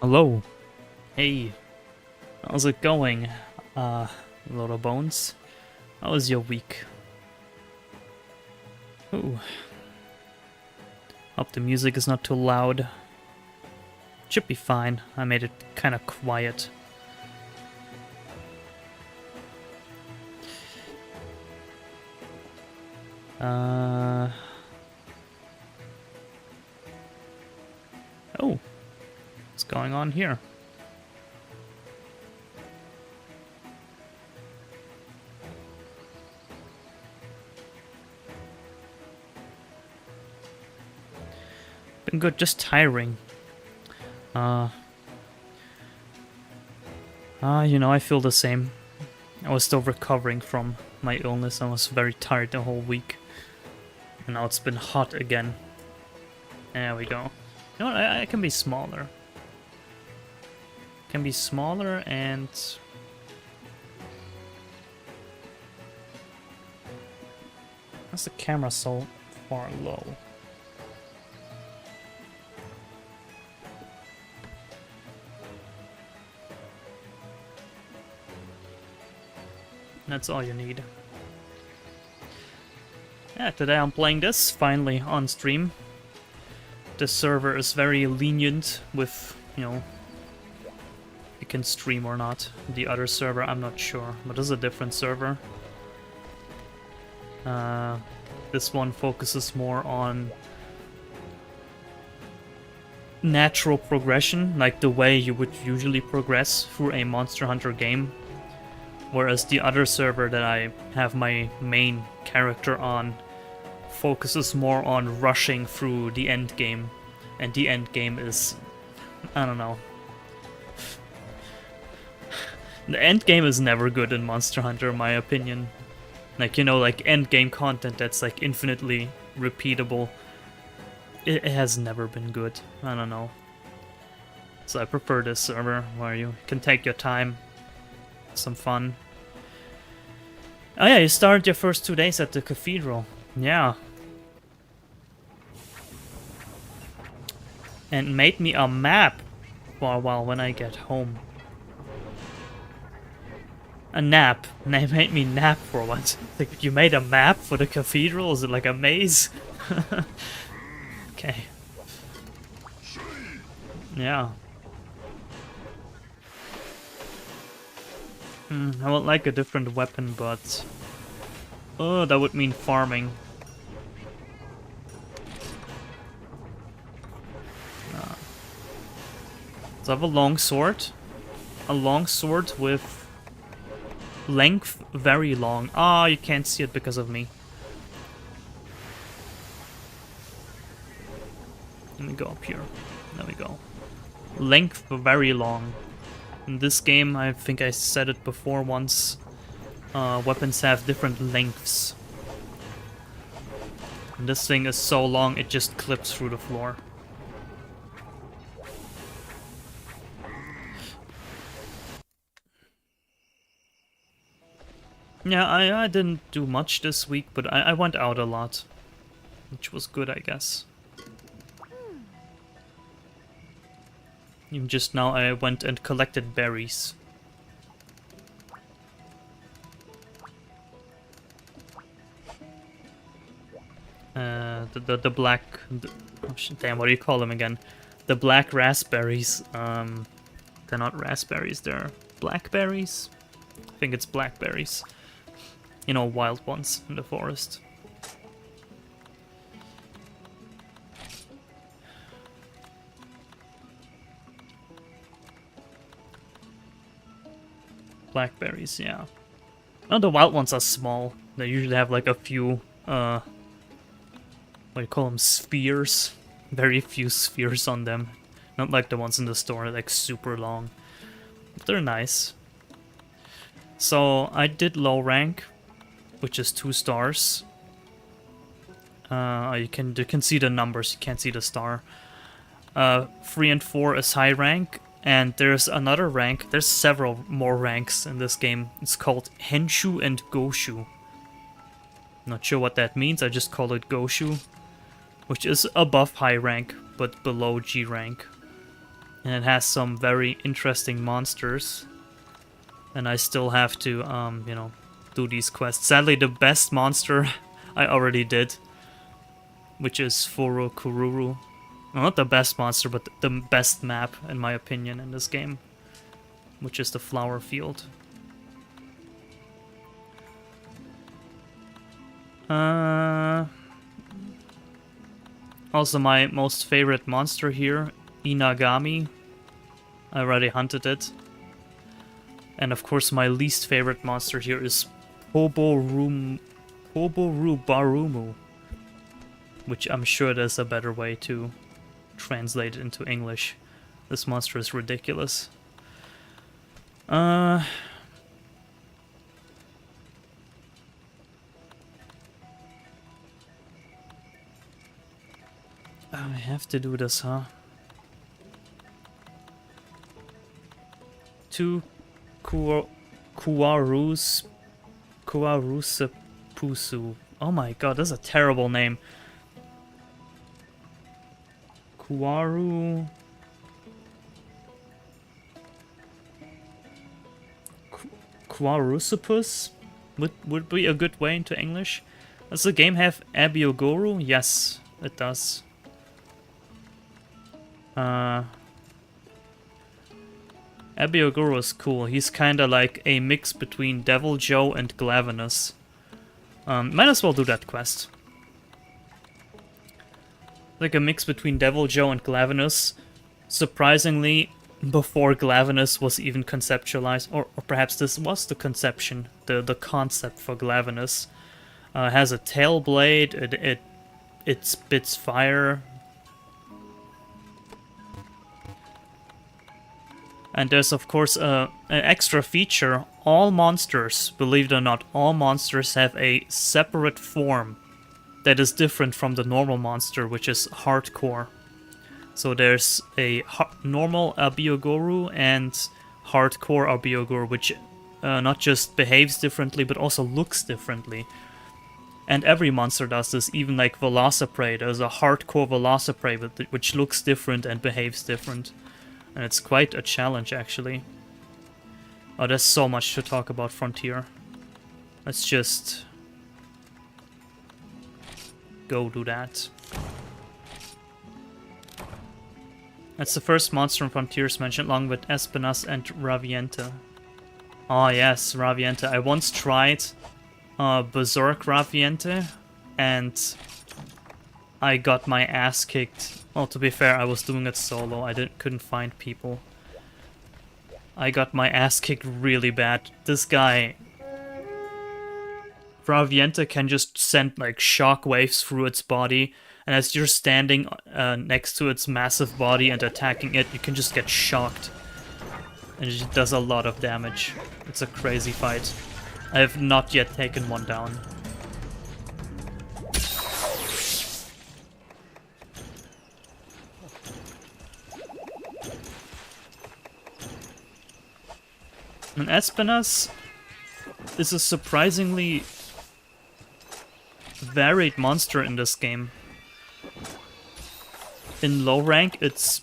Hello. Hey. How's it going? Little Bones. How was your week? Ooh. Hope the music is not too loud. Should be fine. I made it kind of quiet. Oh. What's going on here? Been good, just tiring. I feel the same. I was still recovering from my illness. I was very tired the whole week. And now it's been hot again. There we go. You know what, I can be smaller. Can be smaller and... Why's the camera so far low? That's all you need. Yeah, today I'm playing this, finally, on stream. This server is very lenient with, you can stream or not. The other server, I'm not sure, but this is a different server. This one focuses more on natural progression, like the way you would usually progress through a Monster Hunter game. Whereas the other server that I have my main character on focuses more on rushing through the end game. And the end game is... I don't know. The end game is never good in Monster Hunter, in my opinion. Like, like end game content that's like infinitely repeatable. It has never been good. I don't know. So I prefer this server where you can take your time. Some fun. Oh yeah, you started your first 2 days at the cathedral. Yeah. And made me a map for a while when I get home. A nap. And they made me nap for once. Like, you made a map for the cathedral? Is it like a maze? Okay. Yeah. I would like a different weapon, but... Oh, that would mean farming. So I have a long sword. A long sword with... length very long. Ah, you can't see it because of me. Let me go up here. There we go. Length very long. In this game, I think I said it before once, weapons have different lengths. And this thing is so long, it just clips through the floor. Yeah, I didn't do much this week, but I went out a lot. Which was good, I guess. Even just now I went and collected berries. The black... oh, damn, what do you call them again? The black raspberries. They're not raspberries, they're blackberries? I think it's blackberries. You know, wild ones in the forest. Blackberries, yeah. Oh, the wild ones are small. They usually have like a few, what do you call them, spheres? Very few spheres on them. Not like the ones in the store, like super long. But they're nice. So, I did low rank, which is 2 stars. You can see the numbers, you can't see the star. 3 and 4 is high rank. And there's another rank, there's several more ranks in this game. It's called Henshu and Goshu. Not sure what that means, I just call it Goshu. Which is above high rank, but below G rank. And it has some very interesting monsters. And I still have to, you know, do these quests. Sadly, the best monster I already did, which is Furukururu. Well, not the best monster, but the best map, in my opinion, in this game, which is the flower field. Also, my most favorite monster here, Inagami. I already hunted it. And of course, my least favorite monster here is Poborubarumu, which I'm sure there's a better way to translate it into English. This monster is ridiculous. I have to do this, huh? Two Kuwarusapusu. Oh my god, that's a terrible name. Kuwarusapus would be a good way into English. Does the game have Abiogoro? Yes, it does. Abiogoro is cool. He's kinda like a mix between Devil Joe and Glavenus. Might as well do that quest. Like a mix between Devil Joe and Glavenus. Surprisingly, before Glavenus was even conceptualized, or perhaps this was the conception, the concept for Glavenus. Has a tail blade, it spits fire. And there's of course an extra feature. All monsters, believe it or not, all monsters have a separate form that is different from the normal monster, which is hardcore. So there's a normal Abiogoro and hardcore Abiogoro, which not just behaves differently, but also looks differently. And every monster does this, even like Velociprey. There's a hardcore Velociprey, which looks different and behaves different. And it's quite a challenge, actually. Oh, there's so much to talk about Frontier. Let's just go do that. That's the first monster in Frontiers mentioned, along with Espinas and Raviente. Oh yes, Raviente. I once tried Berserk Raviente, and I got my ass kicked. Well, to be fair, I was doing it solo. I couldn't find people. I got my ass kicked really bad. This guy, Raviente, can just send like shock waves through its body, and as you're standing next to its massive body and attacking it, you can just get shocked. And it does a lot of damage. It's a crazy fight. I have not yet taken one down. And Espinas is a surprisingly varied monster in this game. In low rank, it's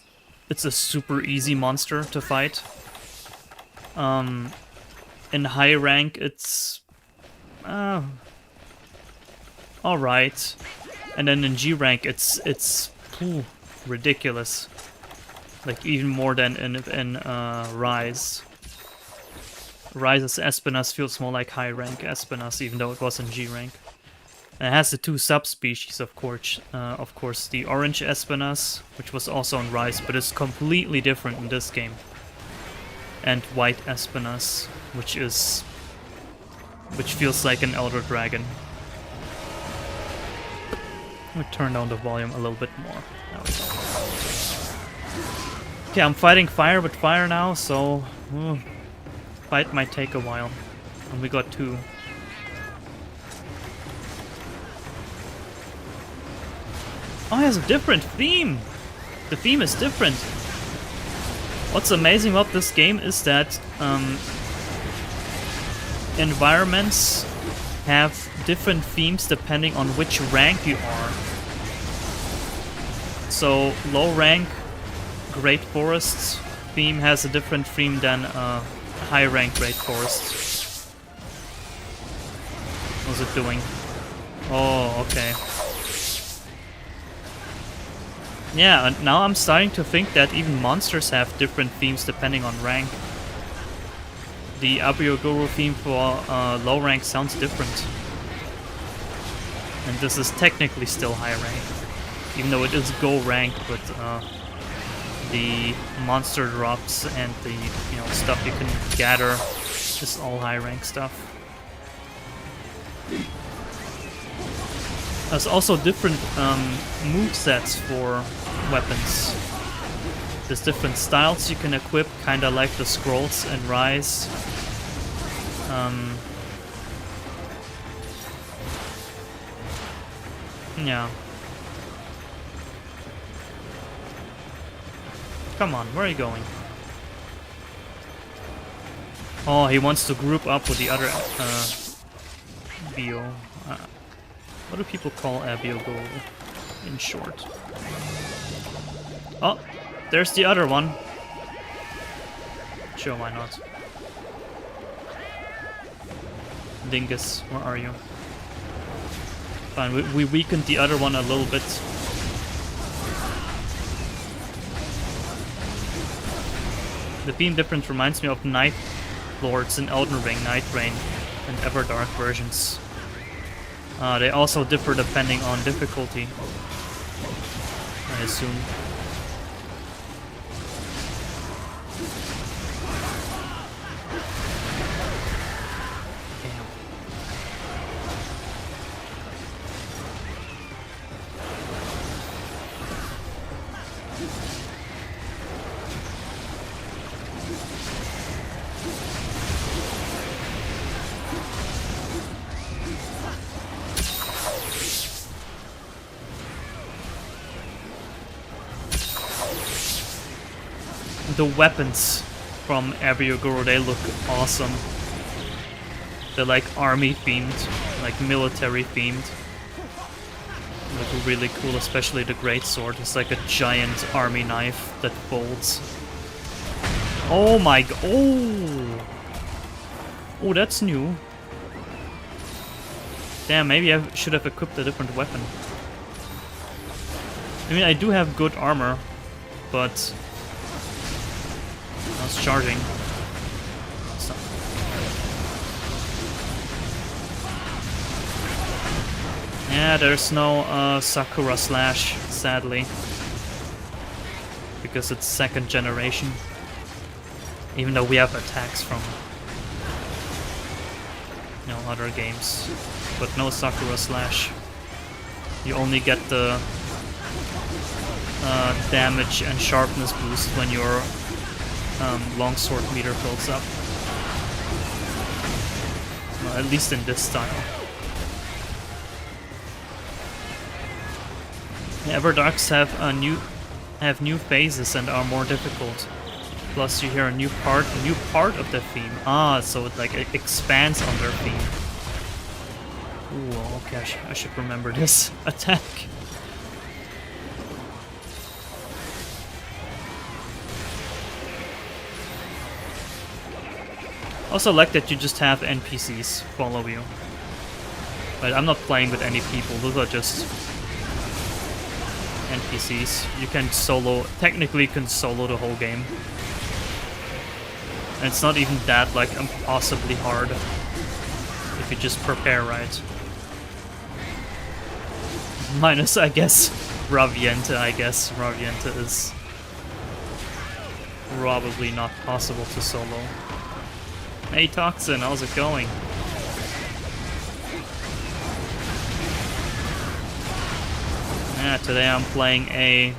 a super easy monster to fight. In high rank, it's alright, and then in G rank, it's ridiculous. Like even more than in Rise. Rise's Espinas feels more like high rank Espinas, even though it was in G rank. And it has the two subspecies, of course. The orange Espinas, which was also in Rise, but it's completely different in this game. And white Espinas, which feels like an elder dragon. Let me turn down the volume a little bit more. There we go. Okay, I'm fighting fire with fire now, so fight might take a while. And we got two. Oh, it has a different theme! The theme is different. What's amazing about this game is that environments have different themes depending on which rank you are. So low rank Great Forests theme has a different theme than high rank Great Forests. What's it doing? Oh, okay. Yeah, and now I'm starting to think that even monsters have different themes depending on rank. The Abiogoro theme for low rank sounds different. And this is technically still high rank. Even though it is Go rank, but the monster drops and the stuff you can gather is all high rank stuff. There's also different movesets for weapons. There's different styles you can equip, kinda like the scrolls in Rise. Yeah. Come on, where are you going? Oh, he wants to group up with the other Bio. What do people call Abiogoro in short? Oh, there's the other one. Sure, why not? Dingus, where are you? Fine, we weakened the other one a little bit. The theme difference reminds me of Night Lords in Elden Ring, Night Rain, and Everdark versions. They also differ depending on difficulty, I assume. The weapons from Abiogoro, they look awesome. They're like army themed, like military themed. Look really cool, especially the greatsword. It's like a giant army knife that folds. Oh my god! Oh! Oh, that's new. Damn, maybe I should have equipped a different weapon. I mean, I do have good armor, but I was charging. So. Yeah, there's no Sakura Slash, sadly. Because it's second generation. Even though we have attacks from other games. But no Sakura Slash. You only get the damage and sharpness boost when your longsword meter fills up. Well, at least in this style. Yeah, Everdarks have new phases and are more difficult. Plus, you hear a new part of the theme. Ah, so it like it expands on their theme. Ooh, okay, I should remember this attack. Also like that you just have NPCs follow you. But I'm not playing with any people, those are just NPCs. You can technically you can solo the whole game. And it's not even that like impossibly hard if you just prepare right. Minus, I guess, Ravienta, Ravienta is probably not possible to solo. Hey Toxin, how's it going? Yeah, today I'm playing a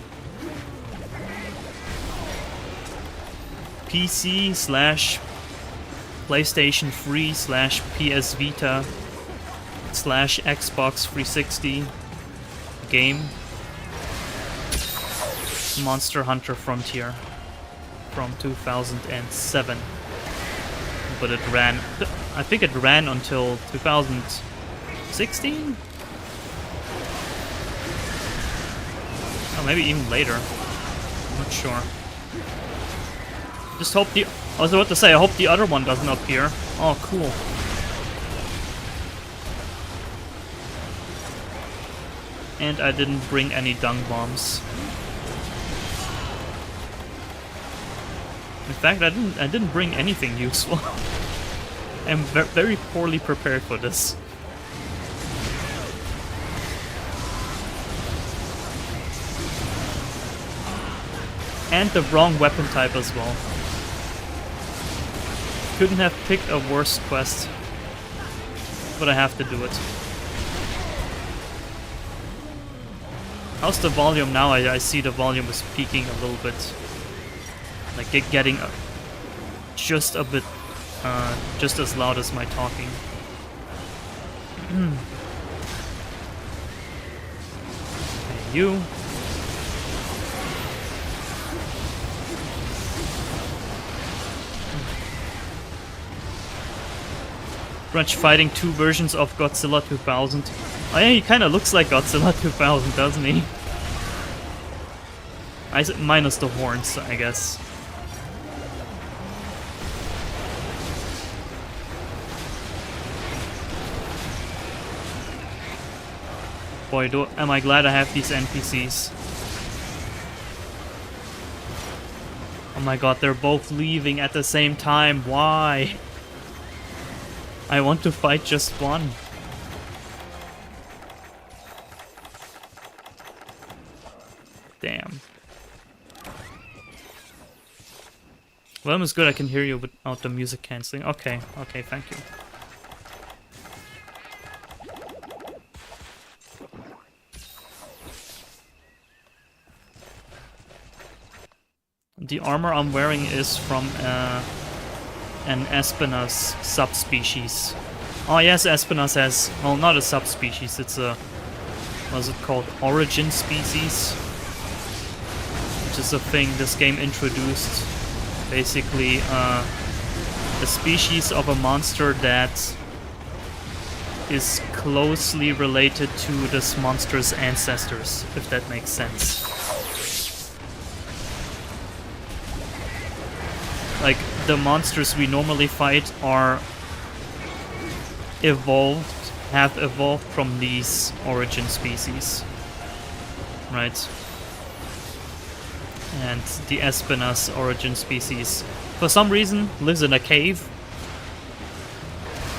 PC / PlayStation 3 / PS Vita / Xbox 360 game. Monster Hunter Frontier from 2007. But it ran, I think it ran until 2016? Oh, maybe even later. I'm not sure. Just hope the... I was about to say, I hope the other one doesn't appear. Oh, cool. And I didn't bring any dung bombs. In fact, I didn't bring anything useful. I'm very poorly prepared for this. And the wrong weapon type as well. Couldn't have picked a worse quest. But I have to do it. How's the volume now? I see the volume is peaking a little bit. Like getting just a bit, just as loud as my talking. Hey, you. Grudge fighting 2 versions of Godzilla 2000. Oh yeah, he kinda looks like Godzilla 2000, doesn't he? Minus the horns, I guess. Boy, am I glad I have these NPCs. Oh my god, they're both leaving at the same time. Why? I want to fight just one. Damn. Volume is good, I can hear you without the music cancelling. Okay, okay, thank you. The armor I'm wearing is from an Espinas subspecies. Oh yes, Espinas has... well, not a subspecies, it's a... what's it called? Origin species? Which is a thing this game introduced. Basically, a species of a monster that is closely related to this monster's ancestors, if that makes sense. Like, the monsters we normally fight are have evolved from these origin species. Right? And the Espinas origin species, for some reason, lives in a cave,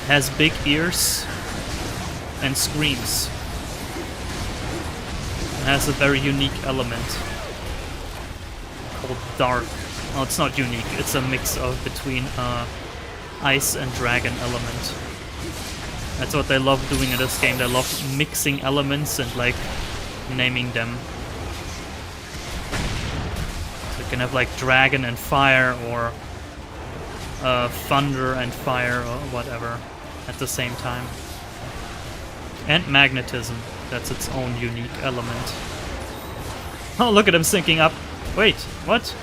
has big ears, and screams. It has a very unique element called Dark. Well, it's not unique, it's a mix of between ice and dragon element. That's what they love doing in this game, they love mixing elements and like naming them. So you can have like dragon and fire or thunder and fire or whatever at the same time. And magnetism, that's its own unique element. Oh, look at him syncing up. Wait, what?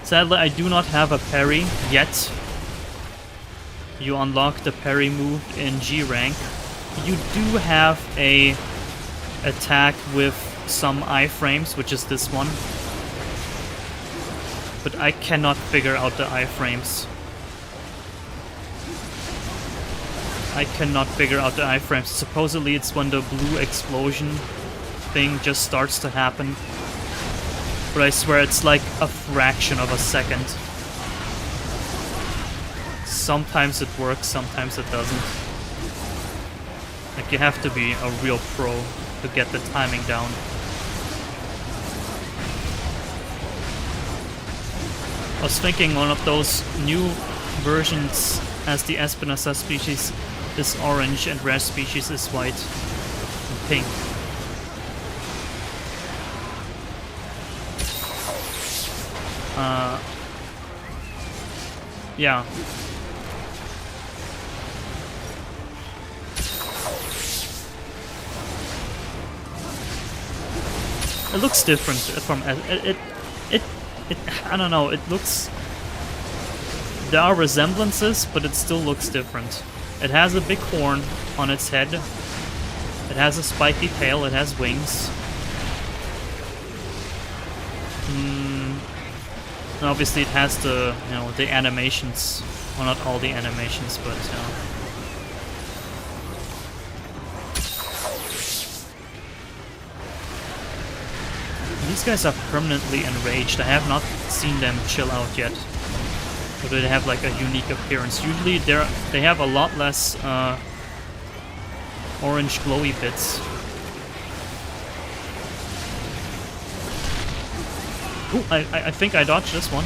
Sadly, I do not have a parry yet. You unlock the parry move in G rank. You do have a attack with some iframes, which is this one. But I cannot figure out the iframes. I cannot figure out the iframes. Supposedly it's when the blue explosion thing just starts to happen. But I swear it's like a fraction of a second. Sometimes it works, sometimes it doesn't. Like, you have to be a real pro to get the timing down. I was thinking one of those new versions as the Espinosa species is orange and rare species is white and pink. Yeah. It looks different from it. I don't know. It looks. There are resemblances, but it still looks different. It has a big horn on its head, It has a spiky tail, it has wings. And obviously it has the, you know, the animations. Well, not all the animations, but, you know. These guys are permanently enraged. I have not seen them chill out yet. Or do they have like a unique appearance? Usually they have a lot less orange glowy bits. Ooh, I think I dodged this one.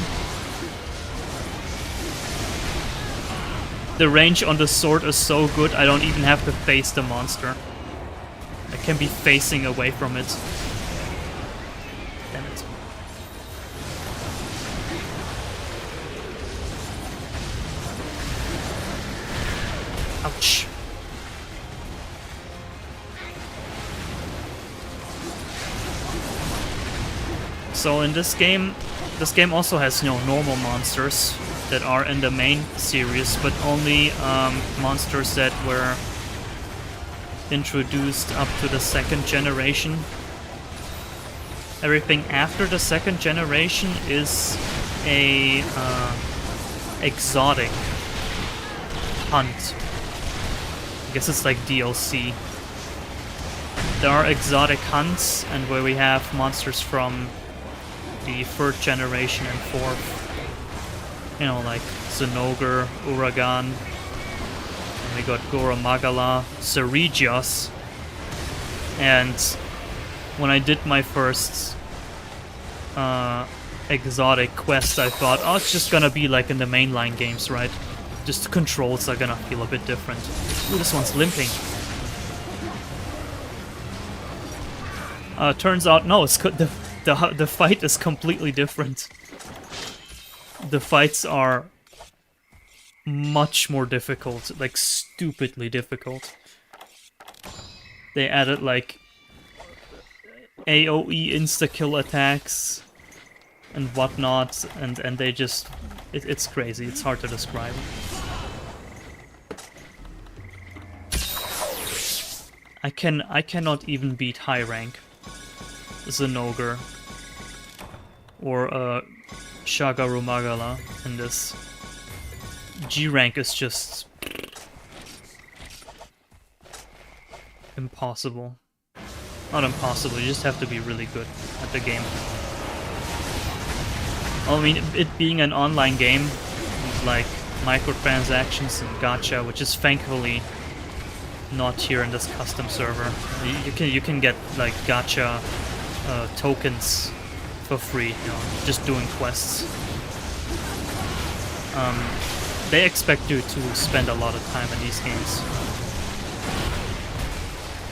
The range on the sword is so good, I don't even have to face the monster. I can be facing away from it. Damn it. Ouch. So in this game also has, you know, normal monsters that are in the main series, but only monsters that were introduced up to the second generation. Everything after the second generation is a exotic hunt. I guess it's like DLC. There are exotic hunts, and where we have monsters from the third generation and fourth. You know, like Zinogre, Uragan, and we got Goromagala, Ceregios. And when I did my first exotic quest, I thought, oh, it's just gonna be like in the mainline games, right? Just the controls are gonna feel a bit different. Ooh, this one's limping. Turns out, no, it's good. The fight is completely different. The fights are much more difficult, like stupidly difficult. They added like AoE insta-kill attacks and whatnot, and they just... It's crazy, it's hard to describe. I cannot even beat high rank Zinogre or Shagarumagala in this. G rank is just impossible. Not impossible, you just have to be really good at the game. I mean, it being an online game with like microtransactions and gacha, which is thankfully not here in this custom server. You can get like gacha tokens for free, you know, just doing quests. They expect you to spend a lot of time in these games.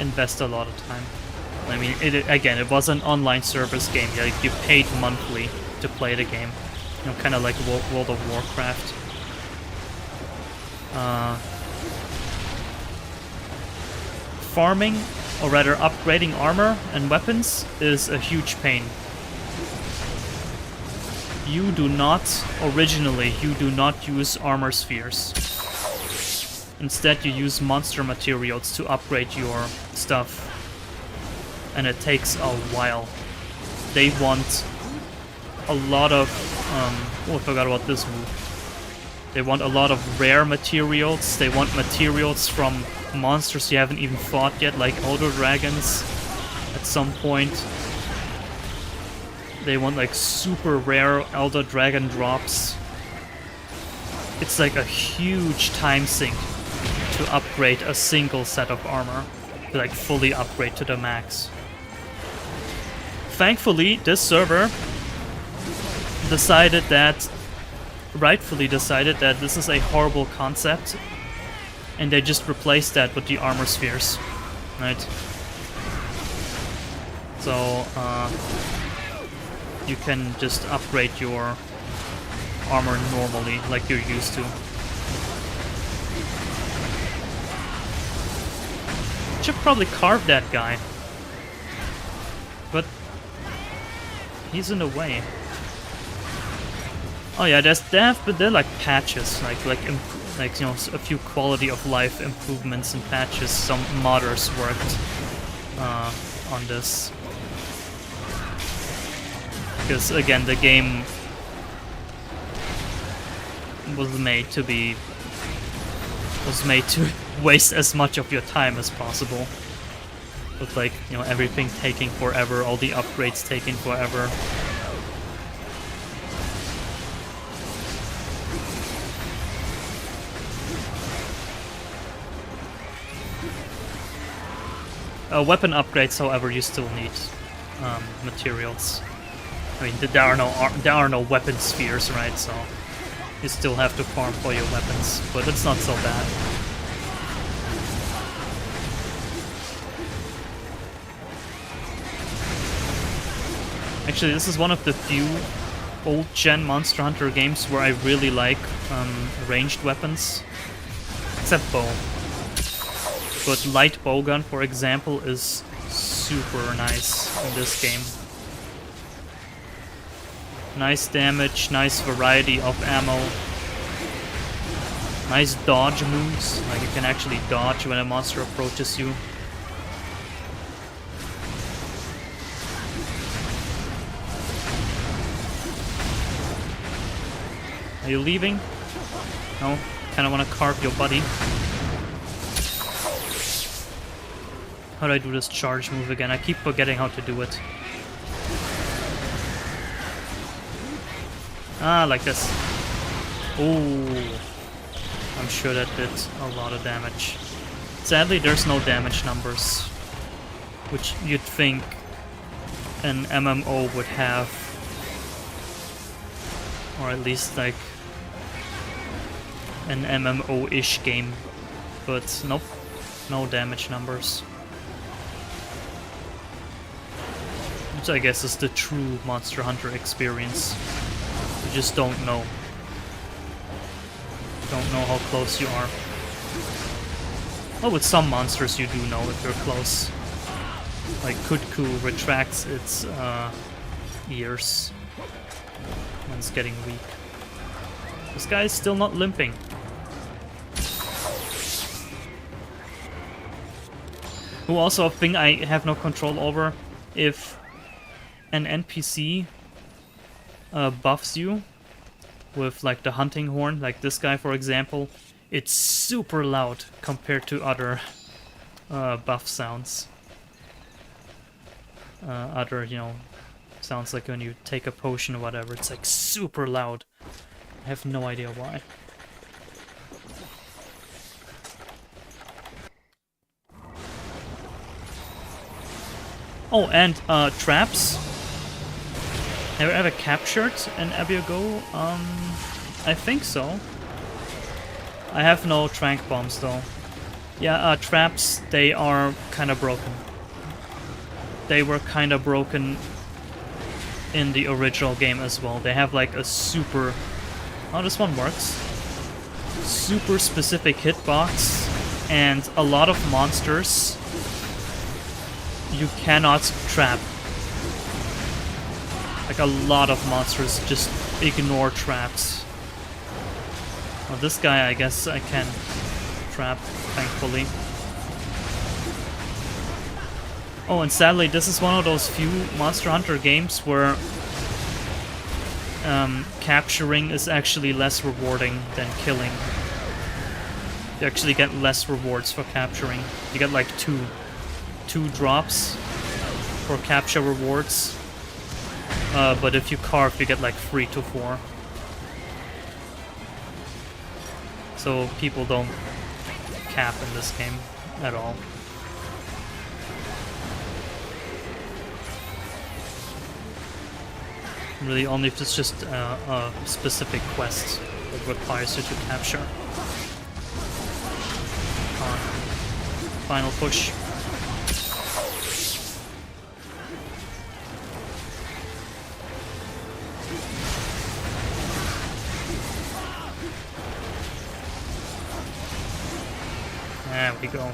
Invest a lot of time. I mean, it was an online service game. Like, you paid monthly to play the game. You know, kind of like World of Warcraft. Farming, or rather upgrading armor and weapons, is a huge pain. You do not use armor spheres. Instead, you use monster materials to upgrade your stuff. And it takes a while. They want a lot of... oh, I forgot about this move. They want a lot of rare materials. They want materials from monsters you haven't even fought yet, like Elder Dragons at some point. They want like super rare Elder Dragon drops. It's like a huge time sink to upgrade a single set of armor. To like fully upgrade to the max. Thankfully, this server rightfully decided that this is a horrible concept, and they just replaced that with the armor spheres, right? So, you can just upgrade your armor normally, like you're used to. Should probably carve that guy, but he's in the way. Oh yeah, they're like patches, like you know, a few quality of life improvements and patches some modders worked. on this. Because again, the game was made to waste as much of your time as possible. With like, you know, everything taking forever, all the upgrades taking forever. Weapon upgrades, however, you still need materials. I mean, there are no weapon spheres, right? So you still have to farm for your weapons, but it's not so bad. Actually, this is one of the few old-gen Monster Hunter games where I really like ranged weapons, except bow. But light bowgun, for example, is super nice in this game. Nice damage, nice variety of ammo. Nice dodge moves, like you can actually dodge when a monster approaches you. Are you leaving? No? Kinda wanna carve your buddy. How do I do this charge move again? I keep forgetting how to do it. Ah, like this. Ooh. I'm sure that did a lot of damage. Sadly, there's no damage numbers, which you'd think an MMO would have. Or at least like an MMO-ish game. But nope, no damage numbers. Which I guess is the true Monster Hunter experience. You just don't know. Don't know how close you are. Well, with some monsters you do know if you're close. Like Kutku retracts its ears when it's getting weak. This guy is still not limping. Who also a thing I have no control over. If an NPC buffs you with like the hunting horn, like this guy for example, it's super loud compared to other buff sounds. Other, you know, sounds like when you take a potion or whatever, it's like super loud. I have no idea why. Oh, and traps. Have you ever captured an Abiago? I think so. I have no tranq bombs though. Yeah, traps, they are kind of broken. They were kind of broken in the original game as well. They have like a super... Oh, this one works. Super specific hitbox, and a lot of monsters you cannot trap. Like a lot of monsters just ignore traps. Well, this guy I guess I can trap, thankfully. Oh, and sadly this is one of those few Monster Hunter games where capturing is actually less rewarding than killing. You actually get less rewards for capturing. You get like two drops for capture rewards. But if you carve, you get like 3 to 4. So people don't cap in this game at all. Really, only if it's just a specific quest that requires you to capture. Final push. There we go.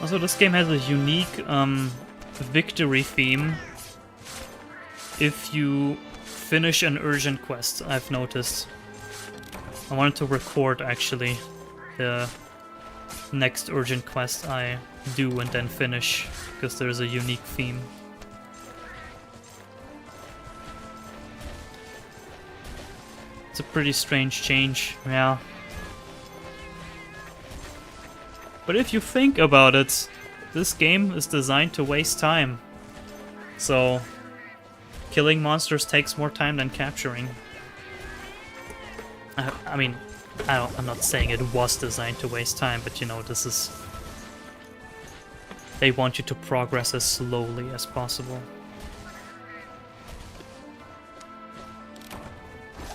Also, this game has a unique victory theme if you finish an urgent quest, I've noticed. I wanted to record, actually, the next urgent quest I do and then finish, because there's a unique theme. It's a pretty strange change, yeah. But if you think about it, this game is designed to waste time. So, killing monsters takes more time than capturing. I mean, I'm not saying it was designed to waste time, but you know, this is... They want you to progress as slowly as possible.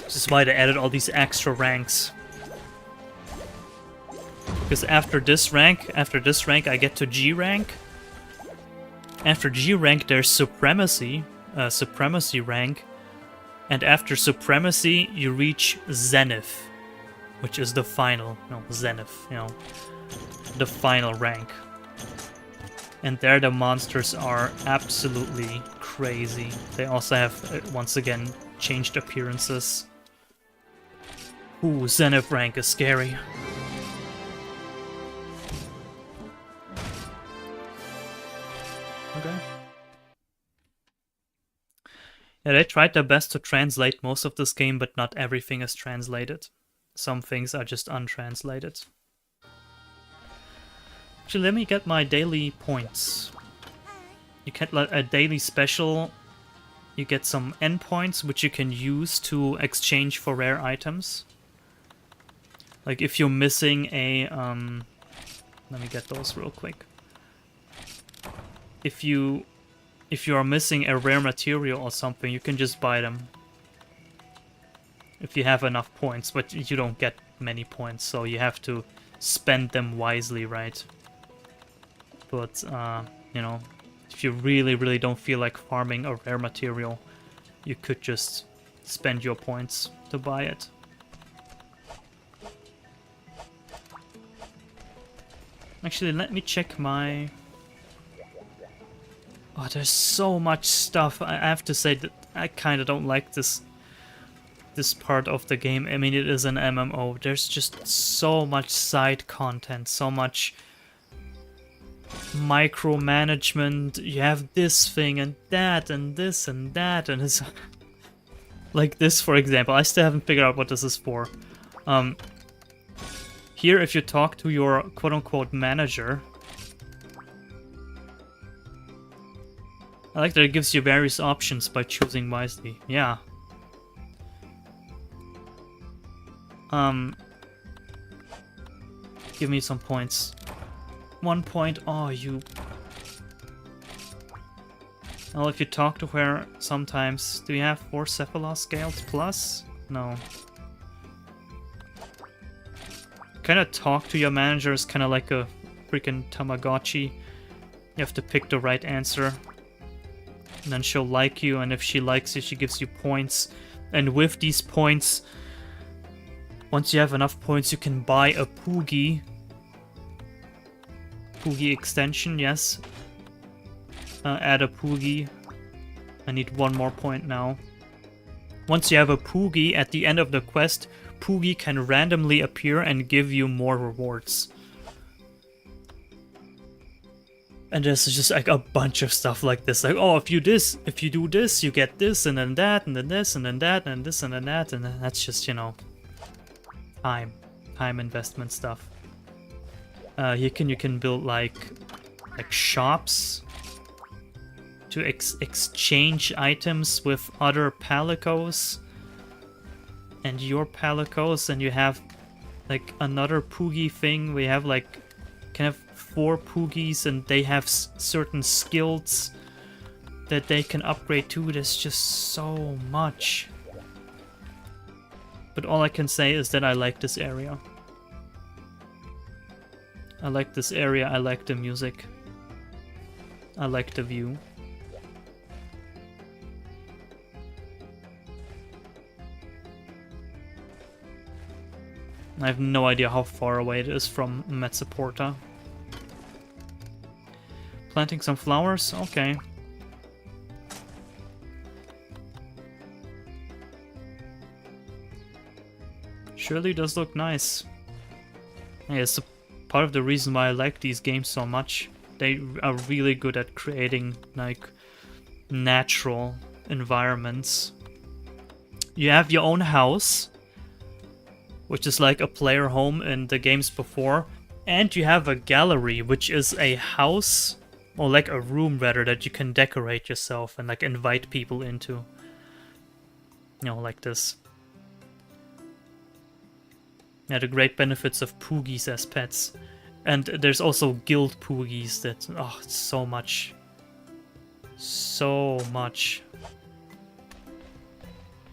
This is why they added all these extra ranks. Because after this rank, I get to G rank. After G rank, there's Supremacy, Supremacy rank. And after Supremacy, you reach Zenith, which is the final, no, Zenith, you know, the final rank. And there the monsters are absolutely crazy. They also have, once again, changed appearances. Ooh, Zenith rank is scary. Okay. Yeah, they tried their best to translate most of this game, but not everything is translated. Some things are just untranslated. Actually, let me get my daily points. You get a daily special. You get some endpoints, which you can use to exchange for rare items. Like if you're missing a... let me get those real quick. If you are missing a rare material or something, you can just buy them. If you have enough points, but you don't get many points, so you have to spend them wisely, right? But, you know, if you really don't feel like farming a rare material, you could just spend your points to buy it. Actually, let me check my... Oh, there's so much stuff. I have to say that I kind of don't like this part of the game. I mean, it is an MMO. There's just so much side content, so much micromanagement. You have this thing and that and this and that, and it's like this, for example. I still haven't figured out what this is for. Here, if you talk to your quote-unquote manager, I like that it gives you various options by choosing wisely. Yeah. Give me some points. 1 point. Oh, you... Well, if you talk to her sometimes... Do you have 4 Cephalos scales plus? No. Kind of talk to your manager is kind of like a freaking Tamagotchi. You have to pick the right answer. And then she'll like you, and if she likes you, she gives you points. And with these points, once you have enough points, you can buy a Poogie. Poogie extension, yes. Add a Poogie. I need 1 more point now. Once you have a Poogie, at the end of the quest, Poogie can randomly appear and give you more rewards. And there's just like a bunch of stuff like this. Like, oh, if you do this, you get this, and then that, and then this, and then that, and this, and then that, and then that's just, you know, time investment stuff. You can build like shops to exchange items with other palicos and your palicos, and you have like another Poogie thing. We have like kind of 4 Poogies, and they have certain skills that they can upgrade to. There's just so much. But all I can say is that I like this area. I like this area, I like the music. I like the view. I have no idea how far away it is from Metzeporta. Planting some flowers? Okay. Surely does look nice. Yeah, it's part of the reason why I like these games so much. They are really good at creating like natural environments. You have your own house, which is like a player home in the games before, and you have a gallery, which is a house, or like a room rather, that you can decorate yourself and like invite people into. You know, like this. Yeah, the great benefits of Poogies as pets. And there's also guild Poogies that, oh, it's so much. So much.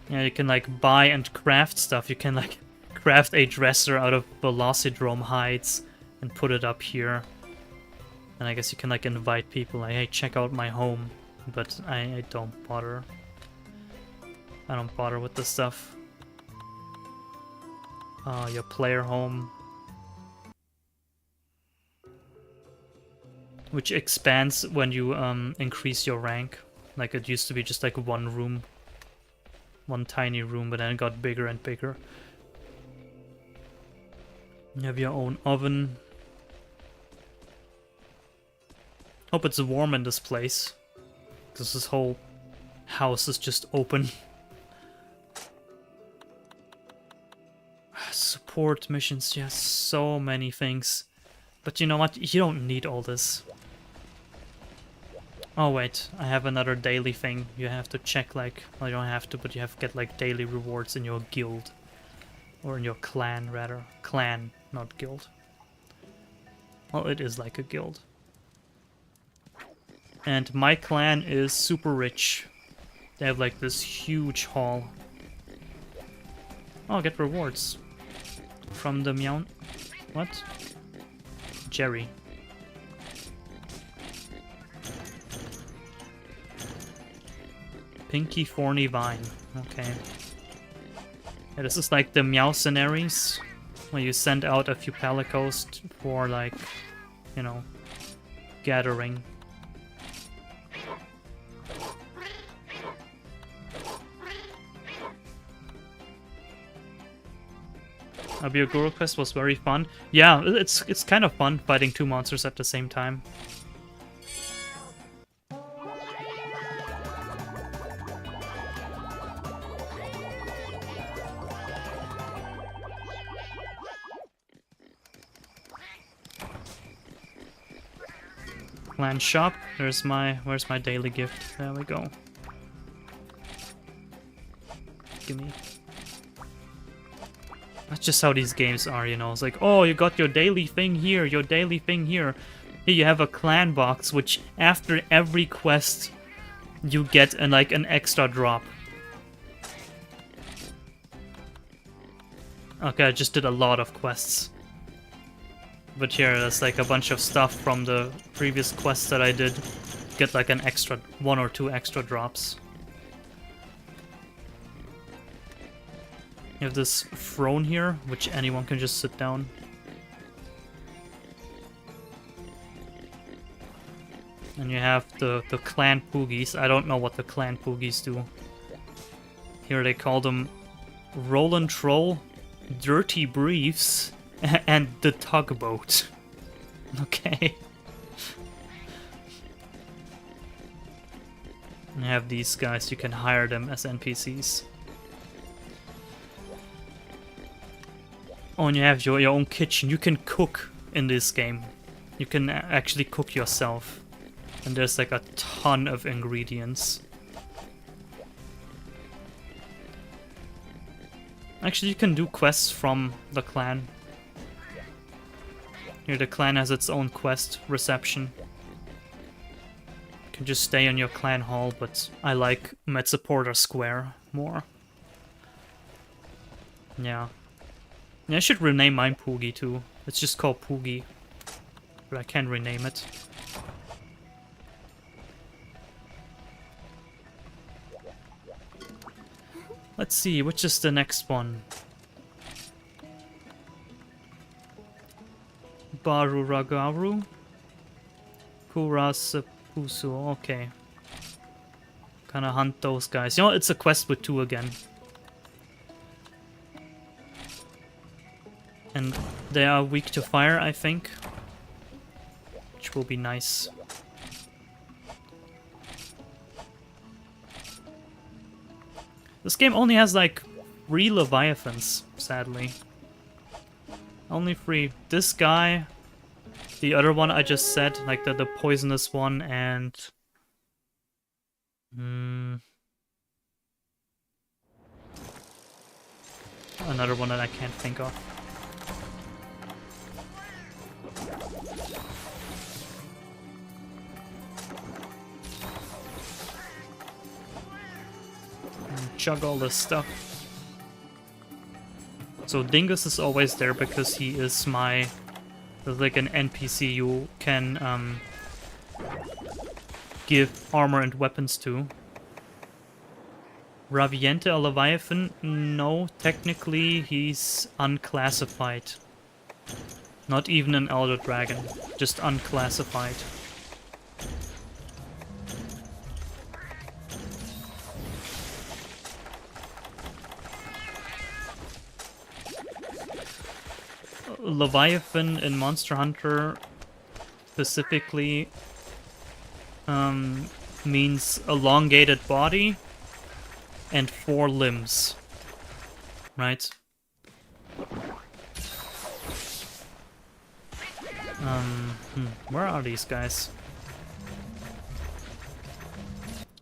Yeah, you can like buy and craft stuff. You can like craft a dresser out of Velocidrome hides and put it up here. And I guess you can like invite people like, hey, check out my home. But I don't bother. I don't bother with this stuff. Your player home. Which expands when you increase your rank. Like it used to be just like one room. One tiny room, but then it got bigger and bigger. You have your own oven. Hope it's warm in this place. Because this whole house is just open. Support missions, yes, so many things. But you know what? You don't need all this. Oh wait, I have another daily thing. You have to check like... Well, you don't have to, but you have to get like daily rewards in your guild. Or in your clan, rather. Clan, not guild. Well, it is like a guild. And my clan is super rich. They have like this huge hall. Oh, get rewards. From the meow... What? Jerry. Pinky Thorny Vine. Okay. Yeah, this is like the Meowcenaries, where you send out a few Palicos for like, you know, gathering. Guru quest was very fun. Yeah, it's kind of fun fighting two monsters at the same time. Clan shop. Where's my daily gift? There we go. Gimme. That's just how these games are, you know. It's like, oh, you got your daily thing here, your daily thing here. Here you have a clan box, which after every quest, you get an extra drop. Okay, I just did a lot of quests. But here, there's like a bunch of stuff from the previous quests that I did. Get like an extra, 1 or 2 extra drops. You have this throne here, which anyone can just sit down. And you have the clan Poogies. I don't know what the clan Poogies do. Here they call them Roland Troll, Dirty Briefs, and the Tugboat. Okay. And you have these guys, you can hire them as NPCs. Oh, and you have your own kitchen. You can cook in this game. You can actually cook yourself. And there's like a ton of ingredients. Actually, you can do quests from the clan. Here, the clan has its own quest reception. You can just stay in your clan hall, but I like Metzaporter Square more. Yeah. Yeah, I should rename mine Poogie too. It's just called Poogie. But I can't rename it. Let's see, which is the next one? Baruragaru? Kurasapusu, okay. Kinda hunt those guys. You know, it's a quest with 2 again. And they are weak to fire, I think. Which will be nice. This game only has like 3 Leviathans, sadly. Only 3. This guy, the other one I just said, like the poisonous one, and... another one that I can't think of. Chug all this stuff. So Dingus is always there because he is my... like an NPC you can give armor and weapons to. Raviente, a Leviathan? No, technically he's unclassified. Not even an Elder Dragon, just unclassified. Leviathan in Monster Hunter specifically means elongated body and 4 limbs, right? Where are these guys?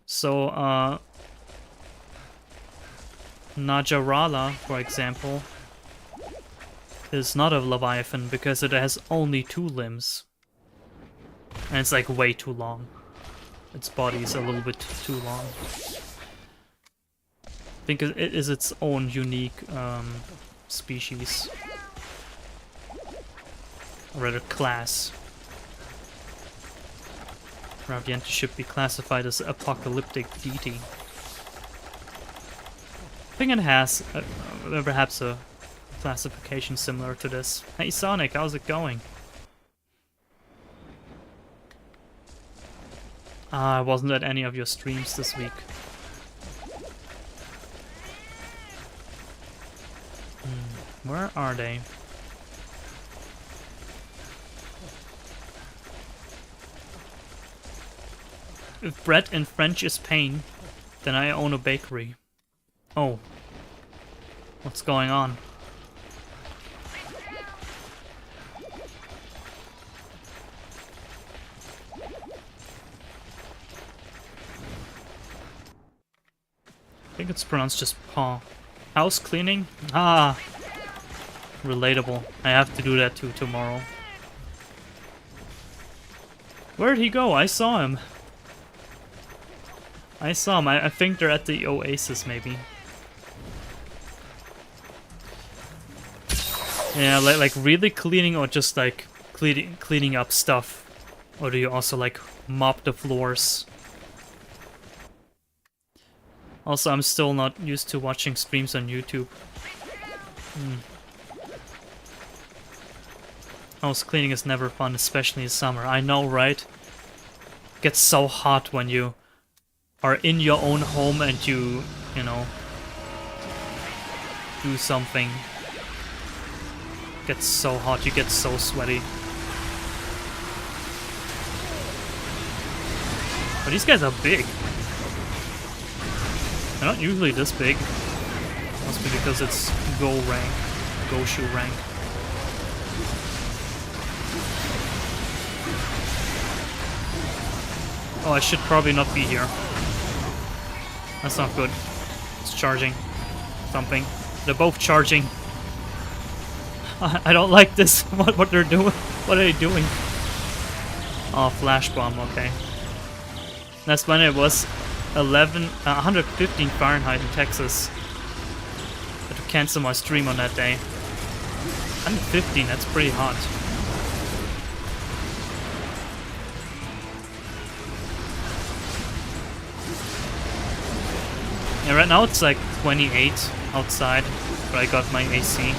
So, Najarala, for example, is not a Leviathan because it has only 2 limbs. And it's like way too long. Its body is a little bit too long. I think it is its own unique species. Or rather, class. Raviente should be classified as apocalyptic deity. I think it has perhaps a classification similar to this. Hey Sonic, how's it going? I wasn't at any of your streams this week. Where are they? If bread in French is pain, then I own a bakery. Oh. What's going on? I think it's pronounced just paw. House cleaning? Ah! Relatable. I have to do that too tomorrow. Where'd he go? I saw him. I saw him. I think they're at the Oasis, maybe. Yeah, like really cleaning or just like cleaning up stuff? Or do you also like mop the floors? Also, I'm still not used to watching streams on YouTube. House cleaning is never fun, especially in summer. I know, right? It gets so hot when you are in your own home and you know, do something. It gets so hot, you get so sweaty. But these guys are big. They're not usually this big. Must be because it's Go rank, Goshu rank. Oh, I should probably not be here. That's not good. It's charging. Something. They're both charging. I don't like this. What they're doing. What are they doing? Oh, flash bomb. Okay. That's when it was 115 Fahrenheit in Texas. I had to cancel my stream on that day. 115. That's pretty hot. Yeah, right now it's like 28 outside, but I got my AC.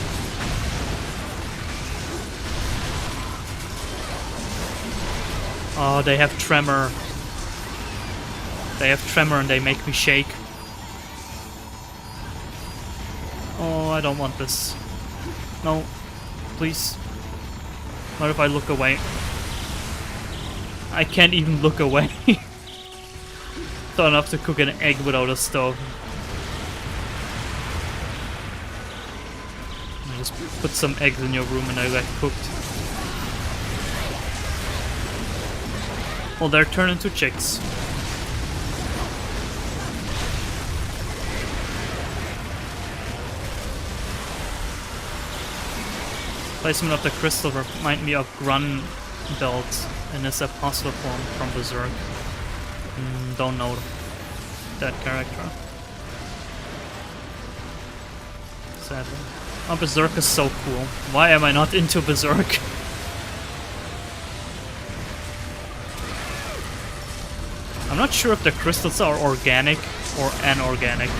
Oh, they have tremor. They have tremor and they make me shake. Oh, I don't want this. No. please. What if I look away? I can't even look away. Thought enough to cook an egg without a stove. I just put some eggs in your room and I got cooked. Well, they're turned into chicks. Placement of the crystal remind me of Grun Belt in this apostle form from Berserk. Don't know that character. Sadly. Oh, Berserk is so cool. Why am I not into Berserk? I'm not sure if the crystals are organic or anorganic.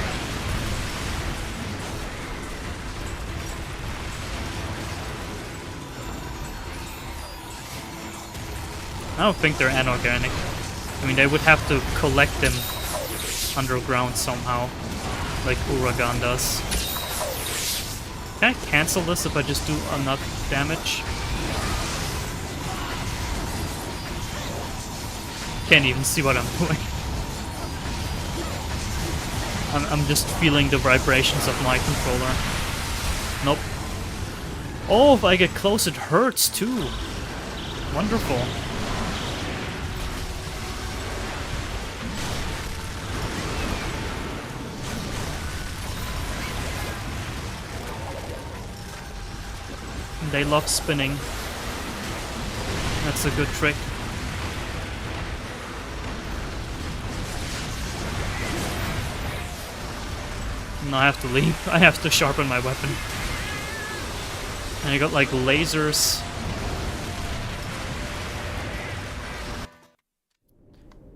I don't think they're anorganic. I mean, they would have to collect them underground somehow, like Uragan does. Can I cancel this if I just do enough damage? Can't even see what I'm doing. I'm just feeling the vibrations of my controller. Nope. Oh, if I get close it hurts too. Wonderful. They love spinning. That's a good trick. No, I have to leave. I have to sharpen my weapon. And I got like lasers.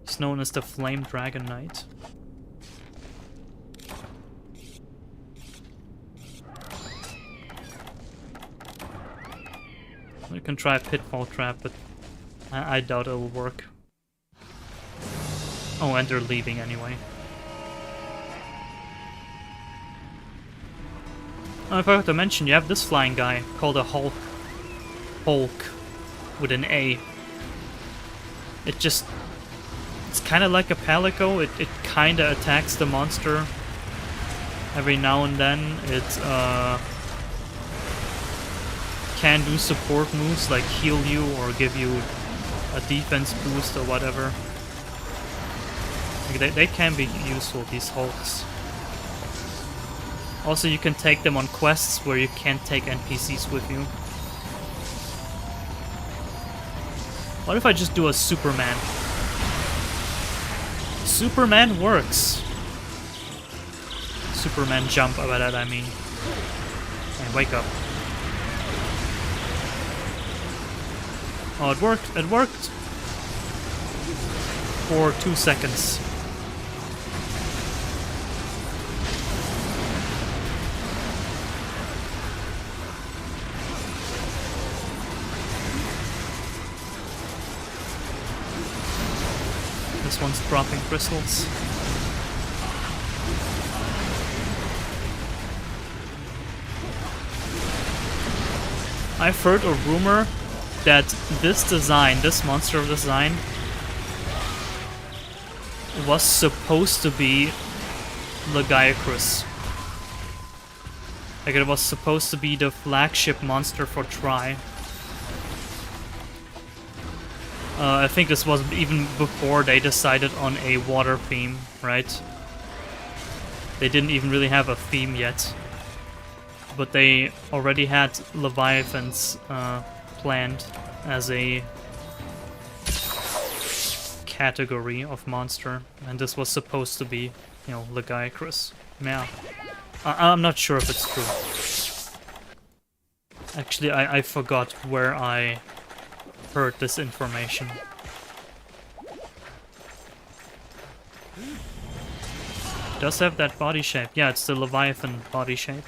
It's known as the Flame Dragon Knight. We can try a pitfall trap, but I doubt it'll work. Oh, and they're leaving anyway. Oh, I forgot to mention, you have this flying guy called a Hulk. Hulk. With an A. It's kind of like a palico. It kind of attacks the monster every now and then. It can do support moves like heal you or give you a defense boost or whatever. Like they can be useful, these Hulks. Also, you can take them on quests where you can't take NPCs with you. What if I just do a Superman? Superman works. Superman jump, by that I mean. Hey, wake up. Oh, it worked! It worked! For 2 seconds. This one's dropping crystals. I've heard a rumor that this design, this monster design, was supposed to be Legiacrus. Like it was supposed to be the flagship monster for Tri. I think this was even before they decided on a water theme, right? They didn't even really have a theme yet. But they already had Leviathans planned as a category of monster, and this was supposed to be, you know, Legiacrus. Yeah. I'm not sure if it's true. Actually, I forgot where I heard this information. It does have that body shape. Yeah, it's the Leviathan body shape.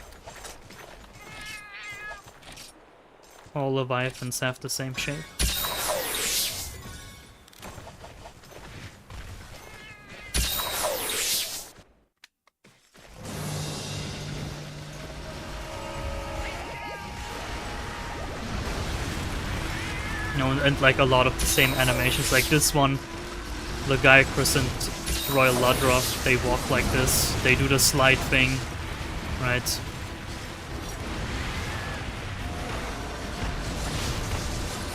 All Leviathans have the same shape. You know, and like a lot of the same animations. Like this one, Lagiacrus and Royal Ludra, they walk like this. They do the slide thing, right?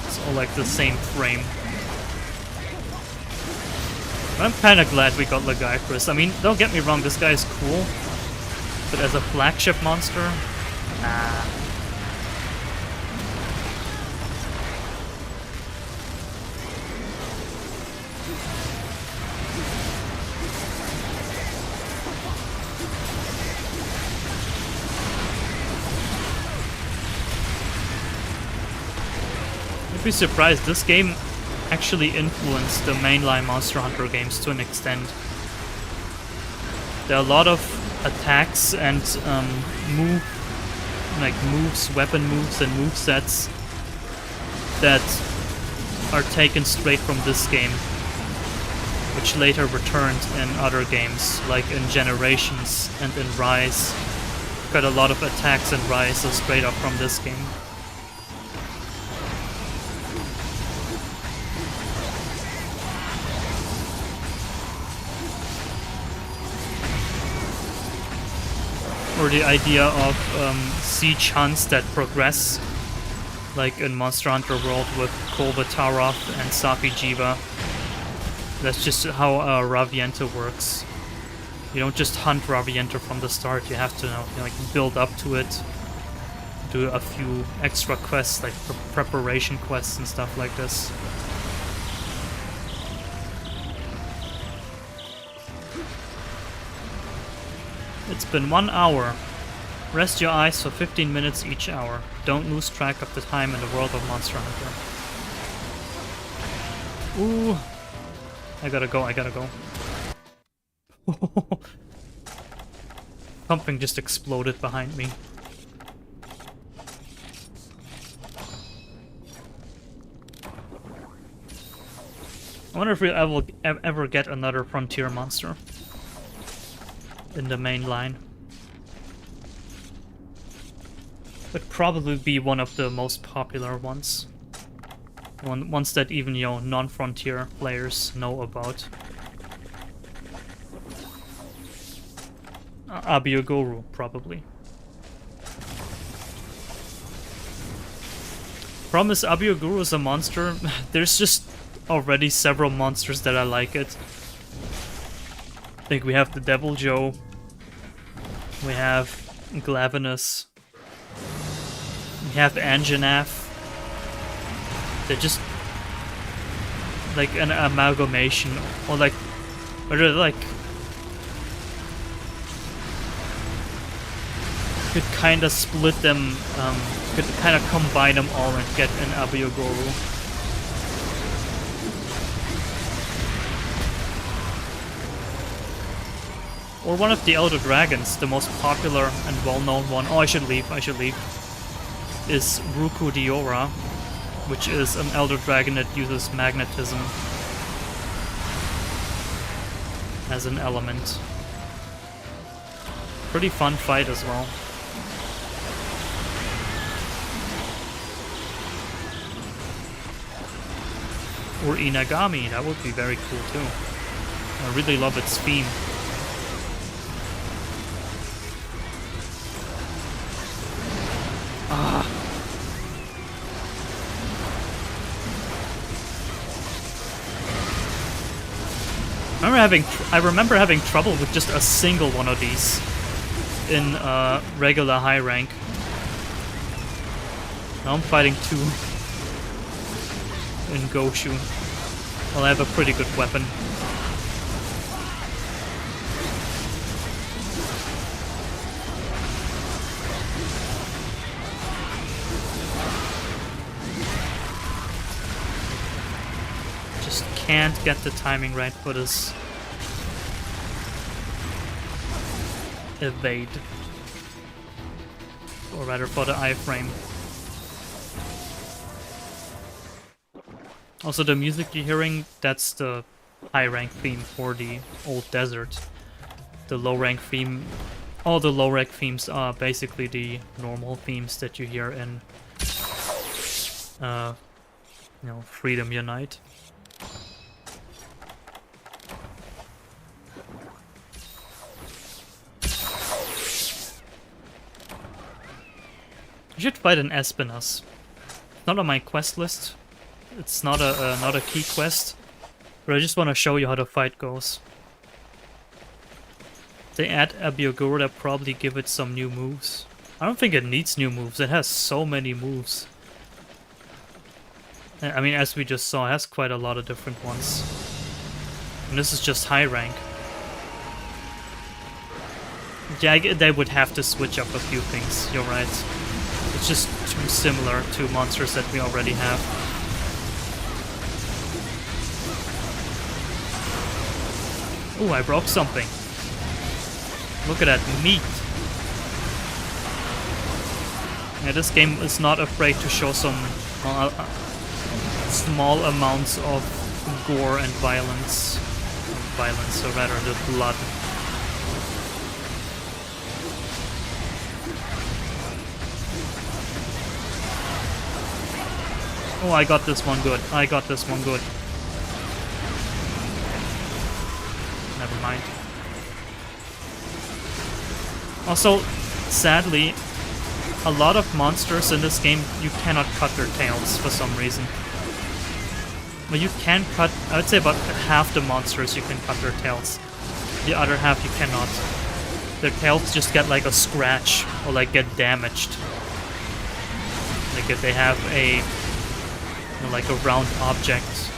It's all like the same frame. But I'm kind of glad we got Lagiacrus. I mean, don't get me wrong, this guy is cool. But as a flagship monster, nah. You'd be surprised, this game actually influenced the mainline Monster Hunter games to an extent. There are a lot of attacks and moves, weapon moves and movesets that are taken straight from this game, which later returned in other games, like in Generations and in Rise. Got a lot of attacks in Rise, so straight up from this game. Or the idea of siege hunts that progress, like in Monster Hunter World with Kolbataroth and Safi'jiiva. That's just how Ravienta works. You don't just hunt Ravienta from the start, you have to like build up to it, do a few extra quests, like preparation quests and stuff like this. It's been 1 hour. Rest your eyes for 15 minutes each hour. Don't lose track of the time in the world of Monster Hunter. Ooh. I gotta go. Something just exploded behind me. I wonder if we'll ever get another Frontier monster in the main line. Would probably be one of the most popular ones. Ones that even, you know, non-Frontier players know about. Abiogoro, probably. Problem is, Abiogoro is a monster. There's just already several monsters that I like it. I think we have the Devil Joe. We have Glavenus. We have Anjanath. They're just like an amalgamation, or like, or they're like, could kind of split them, could kind of combine them all and get an Abiogoro. Or one of the Elder Dragons, the most popular and well-known one. Oh, I should leave. Is Ruku Diora, which is an Elder Dragon that uses magnetism as an element. Pretty fun fight as well. Or Inagami, that would be very cool too. I really love its theme. I remember having trouble with just a single one of these in regular high rank. Now I'm fighting two in Goshu. Well, I have a pretty good weapon. Just can't get the timing right for this. Evade. Or rather for the iframe. Also, the music you're hearing, that's the high rank theme for the old desert. The low rank theme, all the low rank themes are basically the normal themes that you hear in You know, freedom unite. I should fight an Espinas. Not on my quest list. It's not a key quest, but I just want to show you how the fight goes. They add Abiogura, they'll probably give it some new moves. I don't think it needs new moves. It has so many moves. I mean, as we just saw, it has quite a lot of different ones. And this is just high rank. Yeah, they would have to switch up a few things, you're right. It's just too similar to monsters that we already have. Ooh, I broke something. Look at that meat. Yeah, this game is not afraid to show some small amounts of gore and violence. Violence, or rather the blood. Oh, I got this one good. I got this one good. Never mind. Also, sadly, a lot of monsters in this game, you cannot cut their tails for some reason. But you can cut, I would say about half the monsters you can cut their tails. The other half you cannot. Their tails just get like a scratch or like get damaged. Like if they have a, like a round object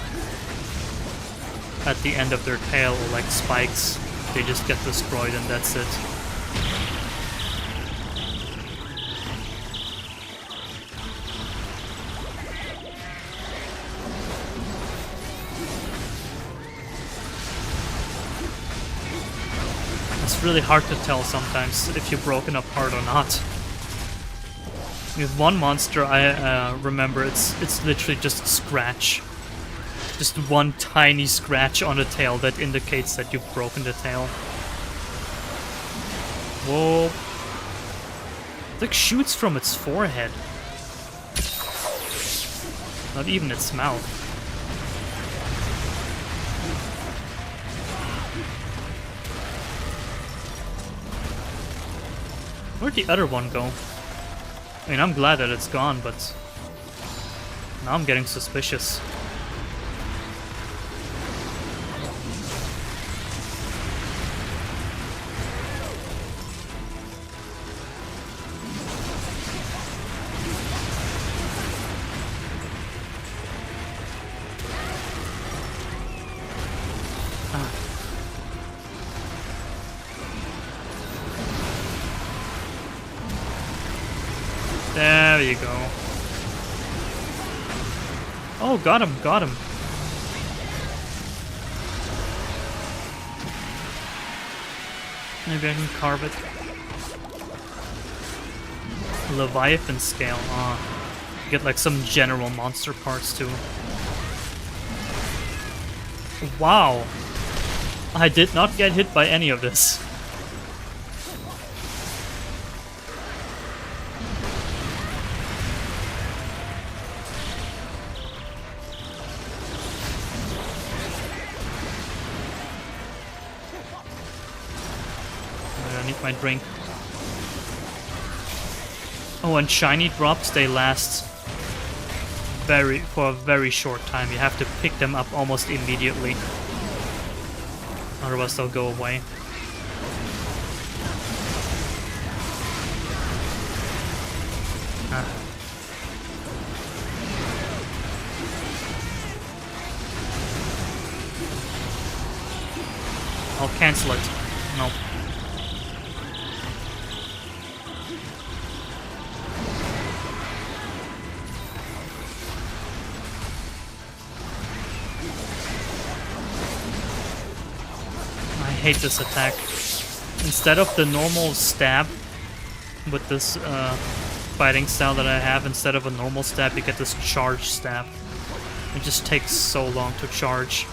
at the end of their tail or like spikes, they just get destroyed and that's it. It's really hard to tell sometimes if you're broken apart or not. With one monster, I remember it's literally just a scratch. Just one tiny scratch on the tail that indicates that you've broken the tail. Whoa. It like shoots from its forehead. Not even its mouth. Where'd the other one go? I mean, I'm glad that it's gone, but now I'm getting suspicious. There you go. Oh, got him, got him. Maybe I can carve it. Leviathan scale. You get like some general monster parts too. Wow. I did not get hit by any of this. My drink. Oh, and shiny drops, they last for a very short time. You have to pick them up almost immediately. Otherwise they'll go away. I'll cancel it. Nope. I hate this attack. Instead of the normal stab with this fighting style that I have, instead of a normal stab, you get this charge stab. It just takes so long to charge.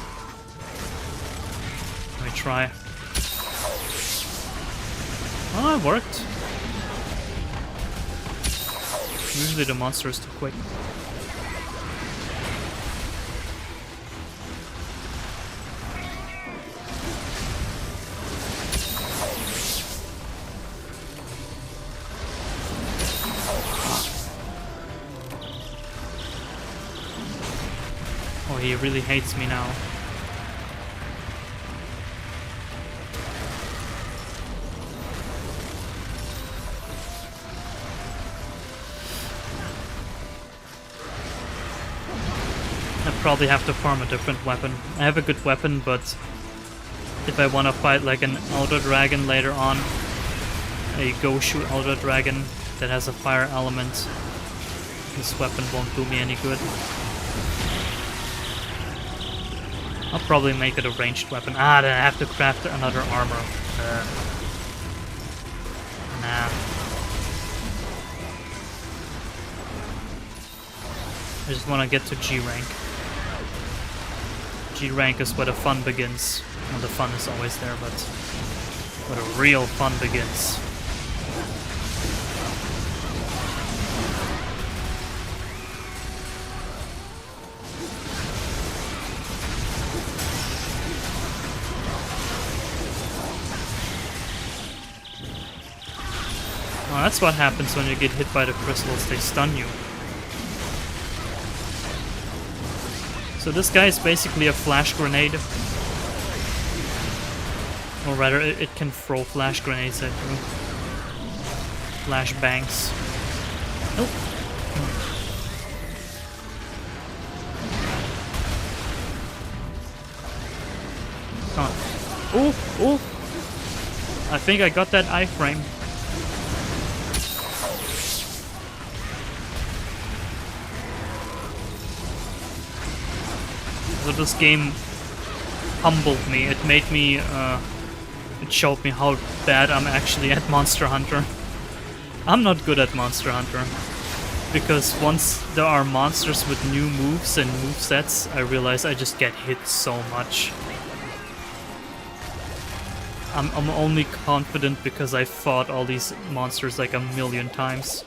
Let me try. Oh, it worked. Usually the monster is too quick. he really hates me now. I probably have to farm a different weapon. I have a good weapon, but if I want to fight like an Elder Dragon later on, a Goshu Elder Dragon that has a fire element, this weapon won't do me any good. I'll probably make it a ranged weapon. Ah, then I have to craft another armor. Nah. I just want to get to G rank. G rank is where the fun begins. Well, the fun is always there, but where the real fun begins. Oh, that's what happens when you get hit by the crystals, they stun you. So this guy is basically a flash grenade. Or rather, it can throw flash grenades at you. Flash bangs. Nope. Come on. Ooh, ooh! I think I got that iframe. So this game humbled me. It made me, it showed me how bad I'm actually at Monster Hunter. I'm not good at Monster Hunter. Because once there are monsters with new moves and movesets, I realize I just get hit so much. I'm only confident because I fought all these monsters like a million times.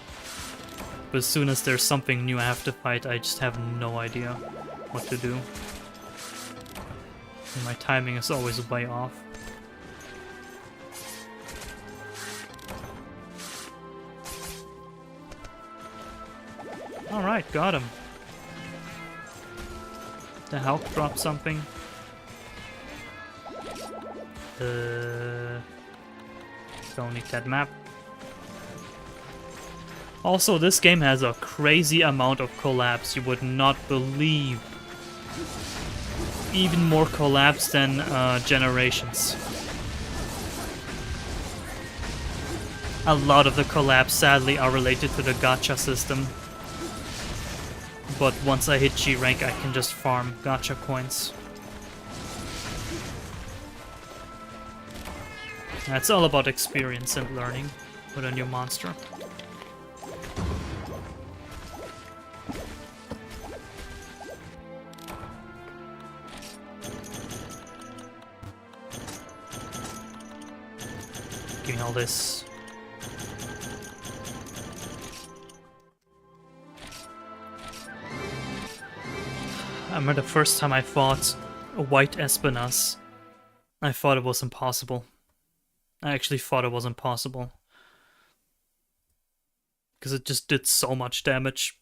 But as soon as there's something new I have to fight, I just have no idea what to do. And my timing is always way off. Alright, got him. The health drop something. Don't need that map. Also, this game has a crazy amount of collabs. You would not believe. Even more collabs than Generations. A lot of the collabs, sadly, are related to the gacha system. But once I hit G rank, I can just farm gacha coins. It's all about experience and learning with a new monster. Give me all this. I remember the first time I fought a white Espinas, I thought it was impossible. I actually thought it was impossible. Because it just did so much damage.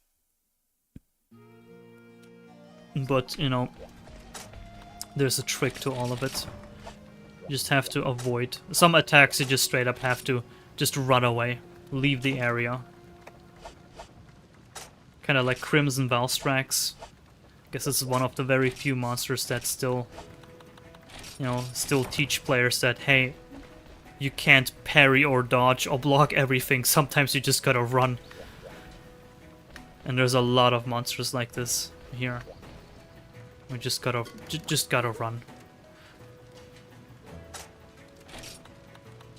But, you know, there's a trick to all of it. You just have to avoid. Some attacks you just straight up have to just run away. Leave the area. Kind of like Crimson Valstrax. Guess this is one of the very few monsters that still, you know, still teach players that, hey, you can't parry or dodge or block everything. Sometimes you just gotta run. And there's a lot of monsters like this here. We just gotta run.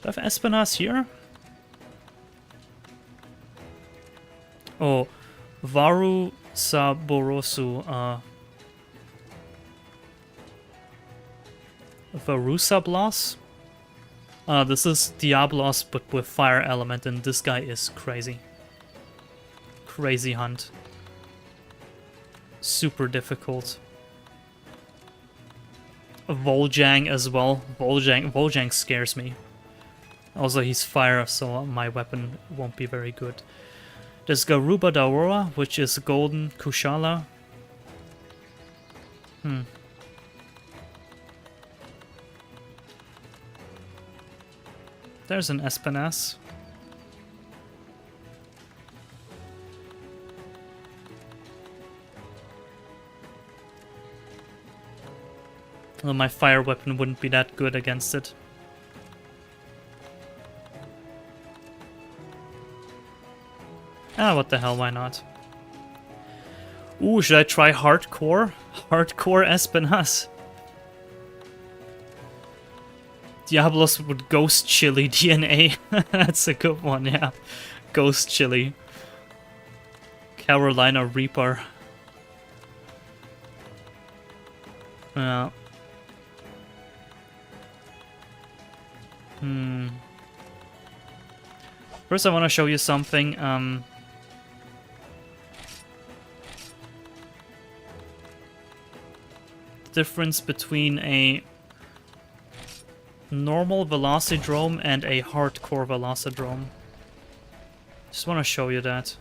Do I have Espinas here? Oh, Varu Saborosu, Varusablos? This is Diablos, but with fire element, and this guy is crazy. Crazy hunt. Super difficult. Vol'jang as well. Vol'jang scares me. Also, he's fire, so my weapon won't be very good. There's Garuba Daora, which is Golden Kushala. There's an Espinasse. Well, my fire weapon wouldn't be that good against it. Ah, what the hell, why not? Ooh, should I try hardcore? Hardcore Espinasse. Diablos with Ghost Chili DNA. That's a good one, yeah. Ghost Chili. Carolina Reaper. Yeah. First I want to show you something. Difference between a normal Velocidrome and a hardcore Velocidrome. Just want to show you that.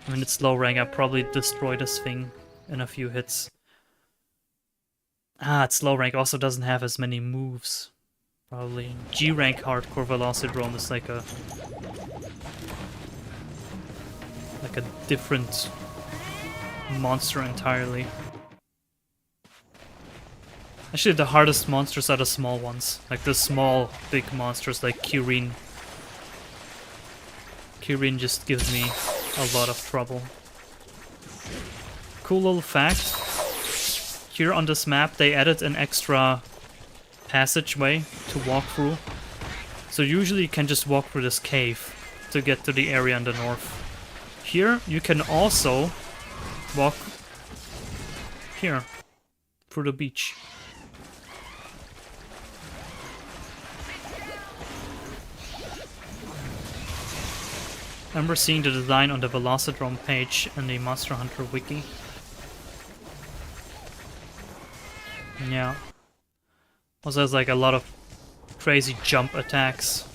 I mean, it's low rank, I'll probably destroy this thing in a few hits. Ah, it's low rank, also doesn't have as many moves. Probably. G rank hardcore Velocidrome is like a different monster entirely. Actually, the hardest monsters are the small ones. Like the small, big monsters like Kirin. Kirin just gives me a lot of trouble. Cool little fact. Here on this map, they added an extra passageway to walk through. So usually you can just walk through this cave to get to the area in the north. Here, you can also walk here, through the beach. I remember seeing the design on the Velocidrome page in the Monster Hunter wiki. Yeah. Also has like a lot of crazy jump attacks.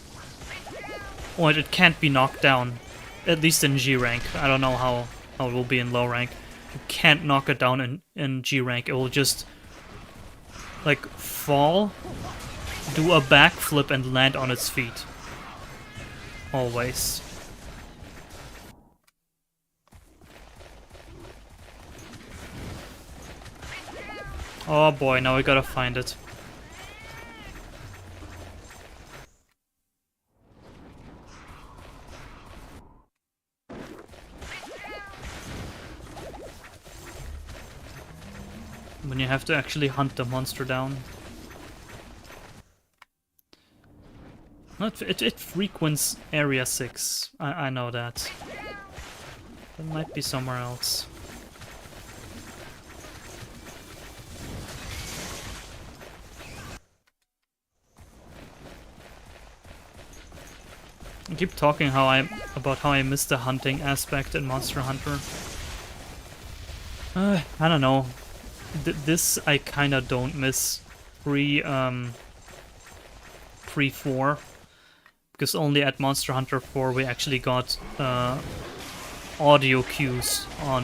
Oh, it can't be knocked down. At least in G rank. I don't know how it will be in low rank. You can't knock it down in G rank. It will just like fall, do a backflip and land on its feet. Always. Oh boy, now we gotta find it. When you have to actually hunt the monster down. It frequents Area 6. I know that. It might be somewhere else. I keep talking about how I miss the hunting aspect in Monster Hunter. I don't know. This I kinda don't miss pre-4, because only at Monster Hunter 4 we actually got audio cues on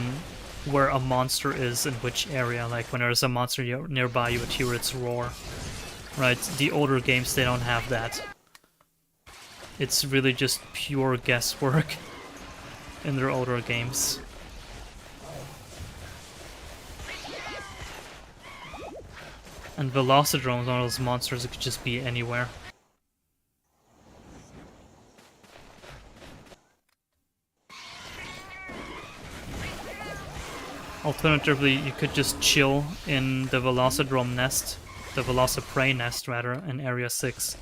where a monster is in which area. Like when there's a monster nearby, you would hear its roar. Right? The older games, they don't have that. It's really just pure guesswork in their older games. And Velocidrome is one of those monsters that could just be anywhere. Alternatively, you could just chill in the Velocidrome nest, the Velociprey nest rather, in Area 6.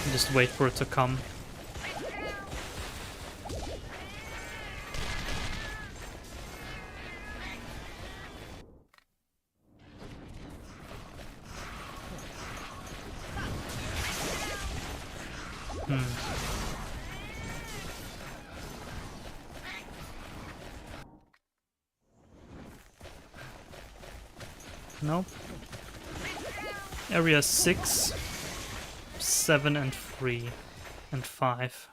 And just wait for it to come. Nope. Area 6, 7 and 3 and 5.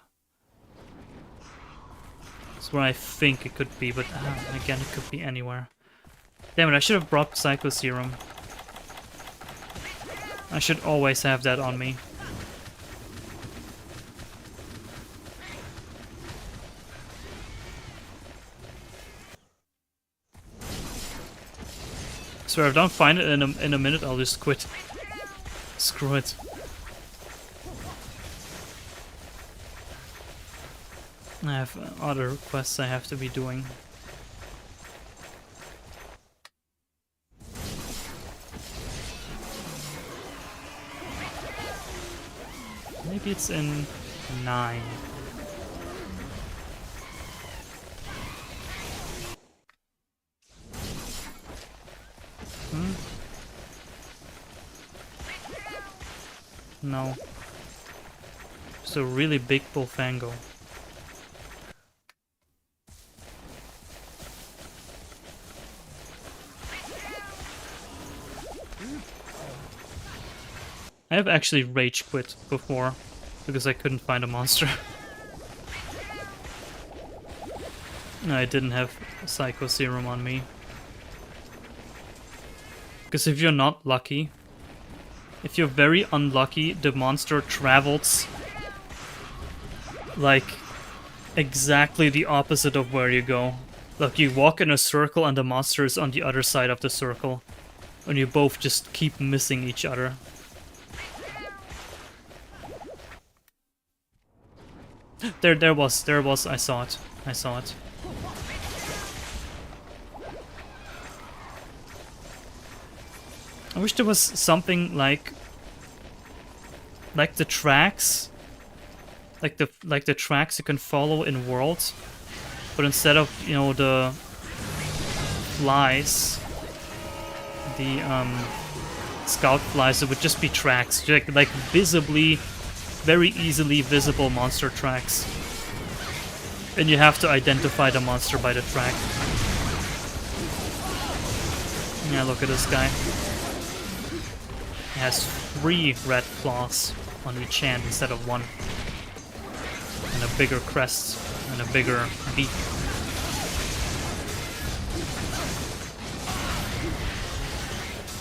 That's where I think it could be, but again, it could be anywhere. Damn it, I should have brought Psycho Serum. I should always have that on me. So if I don't find it in a minute, I'll just quit. Screw it. I have other quests I have to be doing. Maybe it's in 9. No. It's a really big Bullfango. I have actually rage quit before because I couldn't find a monster. I didn't have Psycho Serum on me. Because if you're not lucky, if you're very unlucky, the monster travels like exactly the opposite of where you go. Like you walk in a circle and the monster is on the other side of the circle. And you both just keep missing each other. There was, I saw it. I saw it. I wish there was something like the tracks, like the tracks you can follow in Worlds, but instead of, you know, the flies, the scout flies, it would just be tracks, like visibly, very easily visible monster tracks, and you have to identify the monster by the track. Yeah, look at this guy. He has 3 red claws on each hand instead of 1. And a bigger crest and a bigger beak.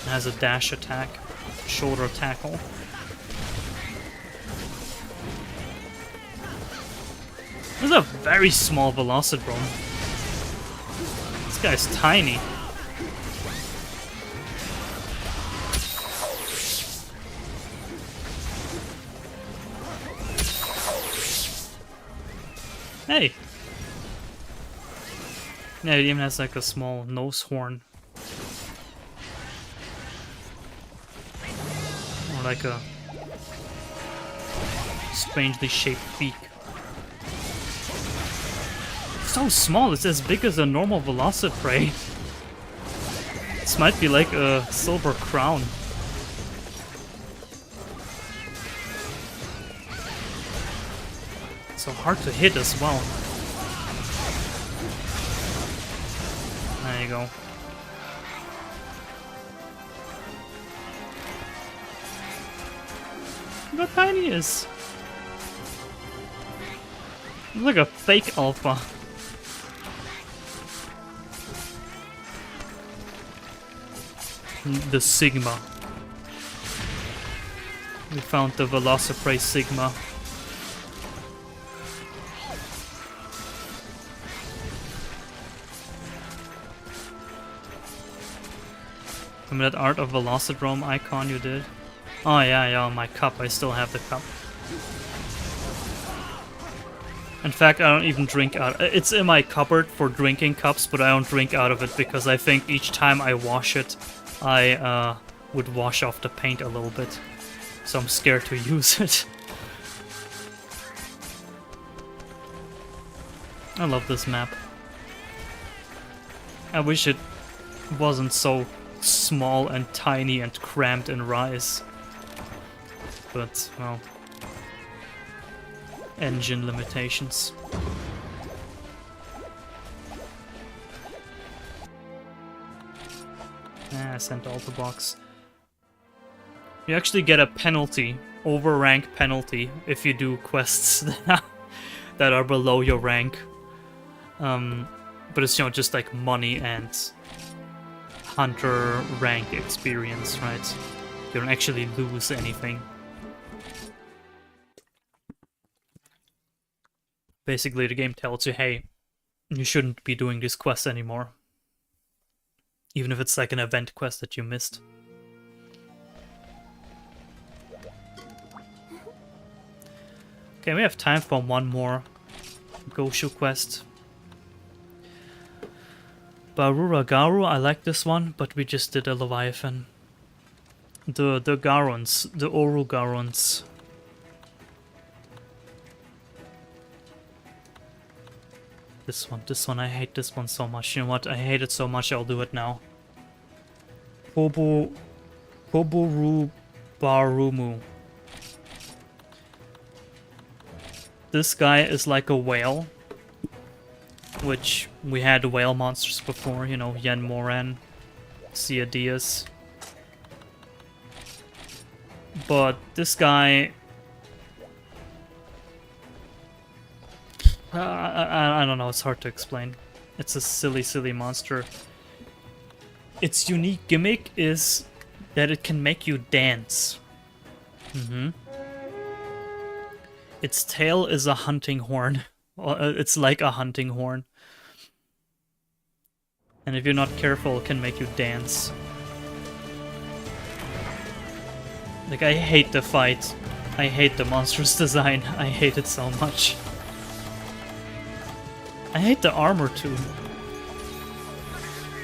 It has a dash attack, shoulder tackle. This is a very small Velocidrome. This guy's tiny. Hey! Yeah, it even has like a small nose horn. Or like a strangely shaped beak. So small, it's as big as a normal Velociprey. This might be like a silver crown. So hard to hit as well. There you go. Look how tiny he is. He's like a fake alpha. The Sigma. We found the Velociprey Sigma. Remember that Art of Velocidrome icon you did? Oh yeah, my cup. I still have the cup. In fact, I don't even drink out. It's in my cupboard for drinking cups, but I don't drink out of it because I think each time I wash it, I would wash off the paint a little bit. So I'm scared to use it. I love this map. I wish it wasn't so small and tiny and cramped in Rise. But, well, engine limitations. I sent Alta Box. You actually get a penalty, overrank penalty, if you do quests that are below your rank. But it's, you know, just like money and hunter rank experience, right? You don't actually lose anything. Basically, the game tells you, hey, you shouldn't be doing this quest anymore. Even if it's like an event quest that you missed. Okay, we have time for one more Goshu quest. Baruragaru, I like this one, but we just did a Leviathan. The Garons, the Oru Garons. This one, I hate this one so much. You know what? I hate it so much, I'll do it now. Koburubarumu. This guy is like a whale. Which, we had whale monsters before, you know, Yen Moran, Ciadias. But this guy... I don't know, it's hard to explain. It's a silly, silly monster. Its unique gimmick is that it can make you dance. Its tail is a hunting horn. It's like a hunting horn. And if you're not careful, it can make you dance. Like, I hate the fight. I hate the monster's design. I hate it so much. I hate the armor too.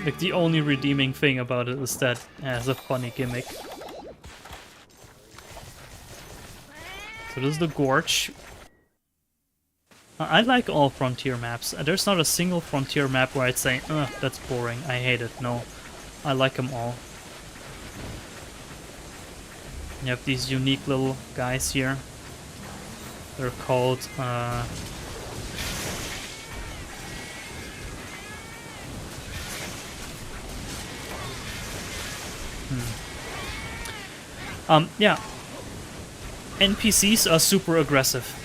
Like, the only redeeming thing about it is that it has a funny gimmick. So this is the Gorge. I like all Frontier maps. There's not a single Frontier map where I'd say, ugh, that's boring, I hate it. No, I like them all. You have these unique little guys here. They're called, yeah. NPCs are super aggressive.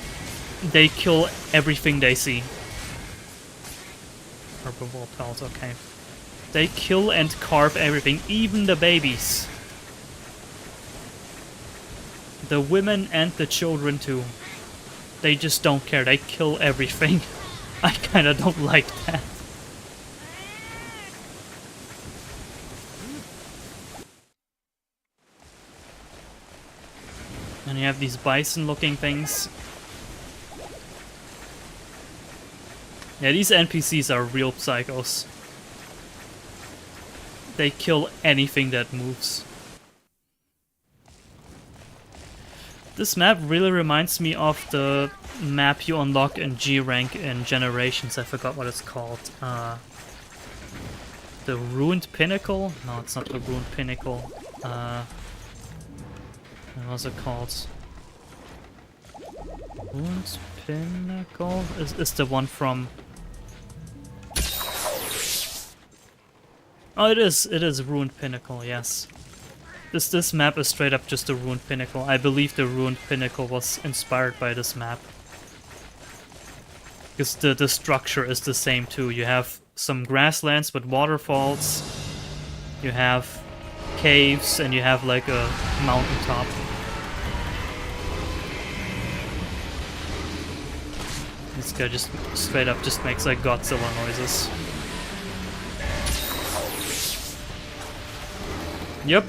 They kill everything they see. Herbivore pelt, okay. They kill and carve everything, even the babies. The women and the children too. They just don't care, they kill everything. I kinda don't like that. And you have these bison-looking things. Yeah, these NPCs are real psychos. They kill anything that moves. This map really reminds me of the map you unlock in G-Rank in Generations. I forgot what it's called. The Ruined Pinnacle? No, it's not the Ruined Pinnacle. What was it called? Ruined Pinnacle? Is the one from... Oh, it is Ruined Pinnacle, yes. This map is straight up just a Ruined Pinnacle. I believe the Ruined Pinnacle was inspired by this map. Because the structure is the same too. You have some grasslands with waterfalls. You have caves, and you have like a mountaintop. This guy just straight up just makes like Godzilla noises. Yep,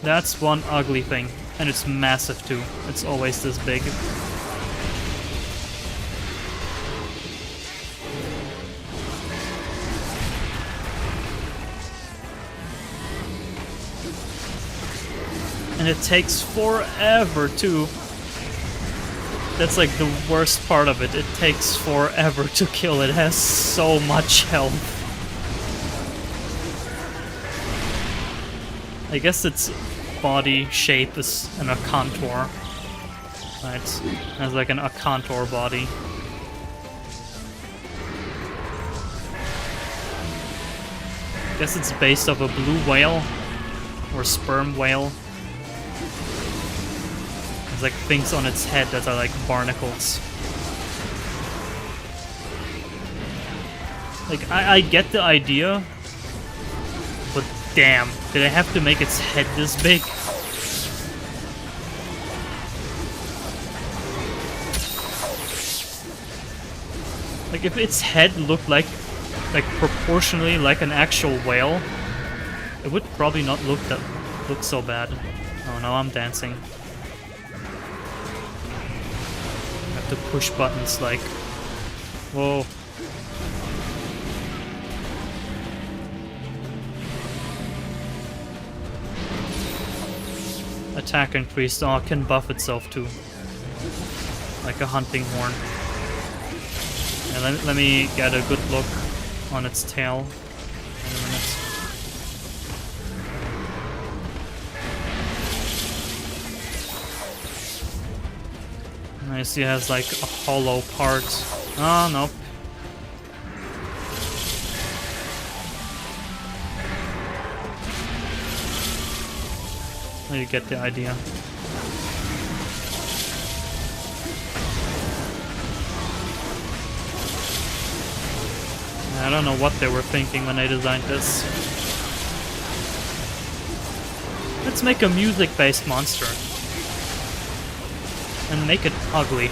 that's one ugly thing. And it's massive too. It's always this big. And it takes forever too. That's like the worst part of it. It takes forever to kill. It has so much health. I guess its body shape is an Akantor. Right? It has like an Akantor body. I guess it's based off a blue whale or sperm whale. There's like things on its head that are like barnacles. Like, I get the idea, but Damn, did I have to make its head this big? Like, if its head looked like proportionally like an actual whale, it would probably not look so bad. Oh no, I'm dancing. I have to push buttons like... Whoa. Attack increased. Oh, it can buff itself too. Like a hunting horn. And let me get a good look on its tail in a minute. I see it has like a hollow part. Oh, nope. You get the idea. I don't know what they were thinking when they designed this. Let's make a music-based monster. And make it ugly.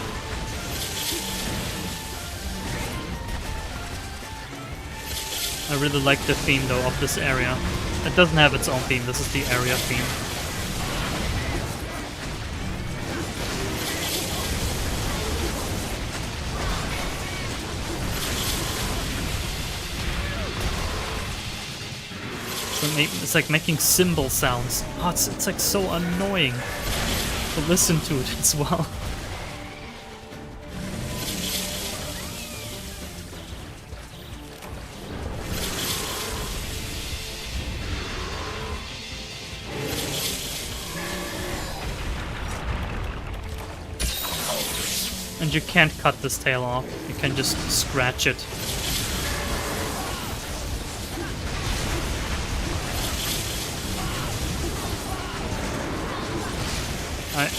I really like the theme though of this area. It doesn't have its own theme, this is the area theme. It's like making cymbal sounds. Oh, it's like so annoying to listen to it as well. And you can't cut this tail off, you can just scratch it.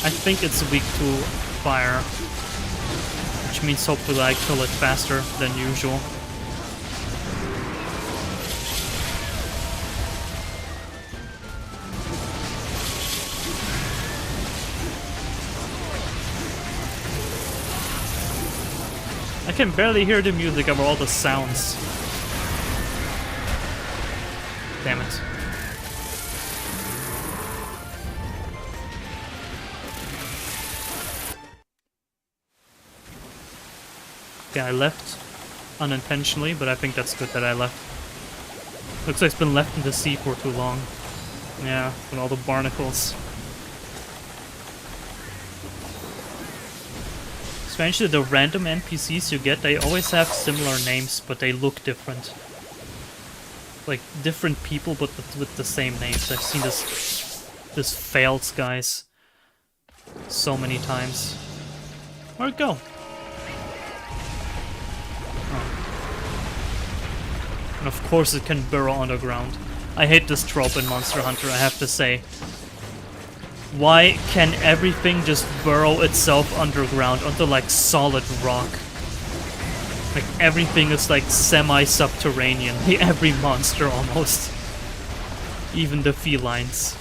I think it's weak to fire, which means hopefully I kill it faster than usual. I can barely hear the music over all the sounds. Damn it. Okay, I left unintentionally, but I think that's good that I left. Looks like it's been left in the sea for too long. Yeah, with all the barnacles. Strangely, the random NPCs you get, they always have similar names, but they look different. Like, different people, but with the same names. I've seen this failed, guys, so many times. Where'd it go? And of course it can burrow underground. I hate this trope in Monster Hunter, I have to say. Why can everything just burrow itself underground onto like solid rock? Like everything is like semi-subterranean. Every monster almost. Even the felines.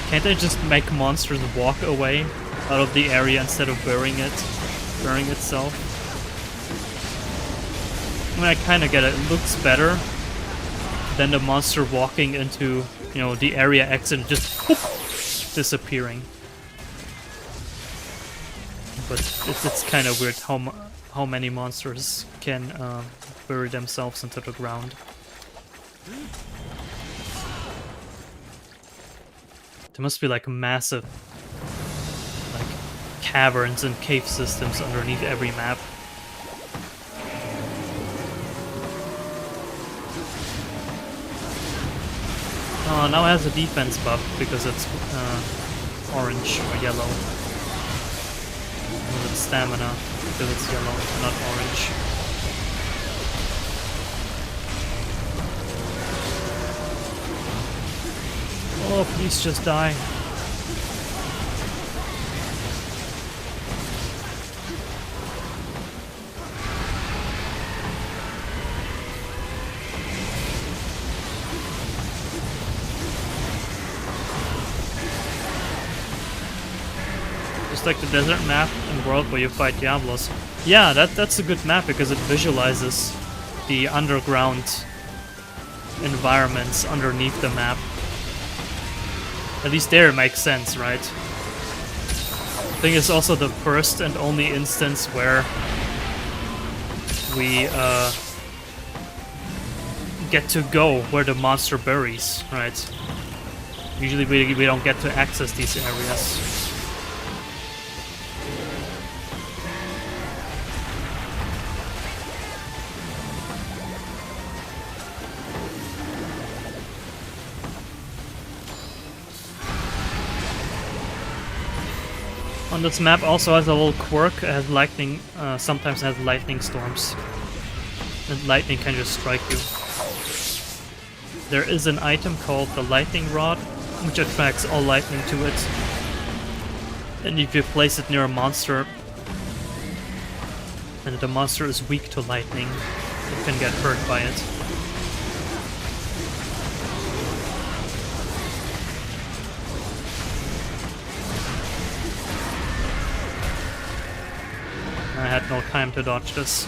Can't I just make monsters walk away out of the area instead of burying itself? I mean, I kind of get it. It looks better than the monster walking into, you know, the area exit and just whoop, disappearing. But it's kind of weird how many monsters can bury themselves into the ground. There must be like massive like caverns and cave systems underneath every map. Oh, now it has a defense buff because it's orange or yellow. And it's stamina because it's yellow, not orange. Oh, please just die. Just like the desert map in World where you fight Diablos. Yeah, that's a good map because it visualizes the underground environments underneath the map. At least there it makes sense, right? I think it's also the first and only instance where we get to go where the monster buries, right? Usually we don't get to access these areas. On this map also has a little quirk, it has lightning, sometimes has lightning storms. And lightning can just strike you. There is an item called the lightning rod, which attracts all lightning to it. And if you place it near a monster, and the monster is weak to lightning, it can get hurt by it. I had no time to dodge this.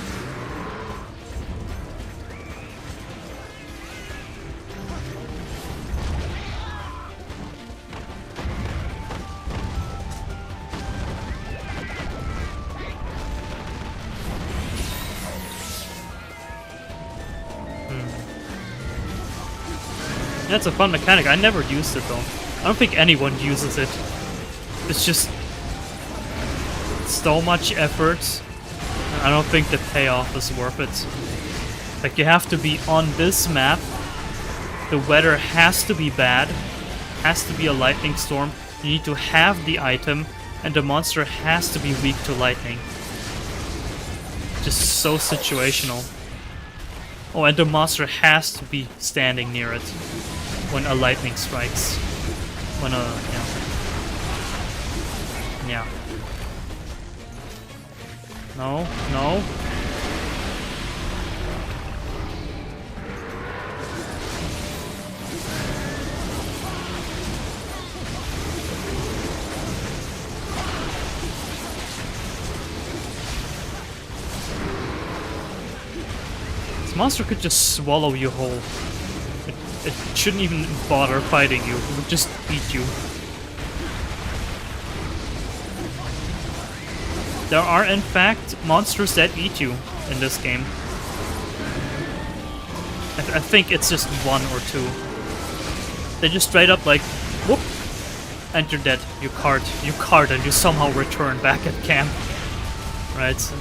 Yeah, it's a fun mechanic. I never used it though. I don't think anyone uses it. It's just so much effort. I don't think the payoff is worth it. Like, you have to be on this map. The weather has to be bad. Has to be a lightning storm. You need to have the item, and the monster has to be weak to lightning. Just so situational. Oh, and the monster has to be standing near it when a lightning strikes. When a, yeah. No, no. This monster could just swallow you whole. It shouldn't even bother fighting you. It would just eat you. There are, in fact, monsters that eat you in this game. I think it's just one or two. They just straight up like, whoop, and you're dead. You cart, and you somehow return back at camp. Right?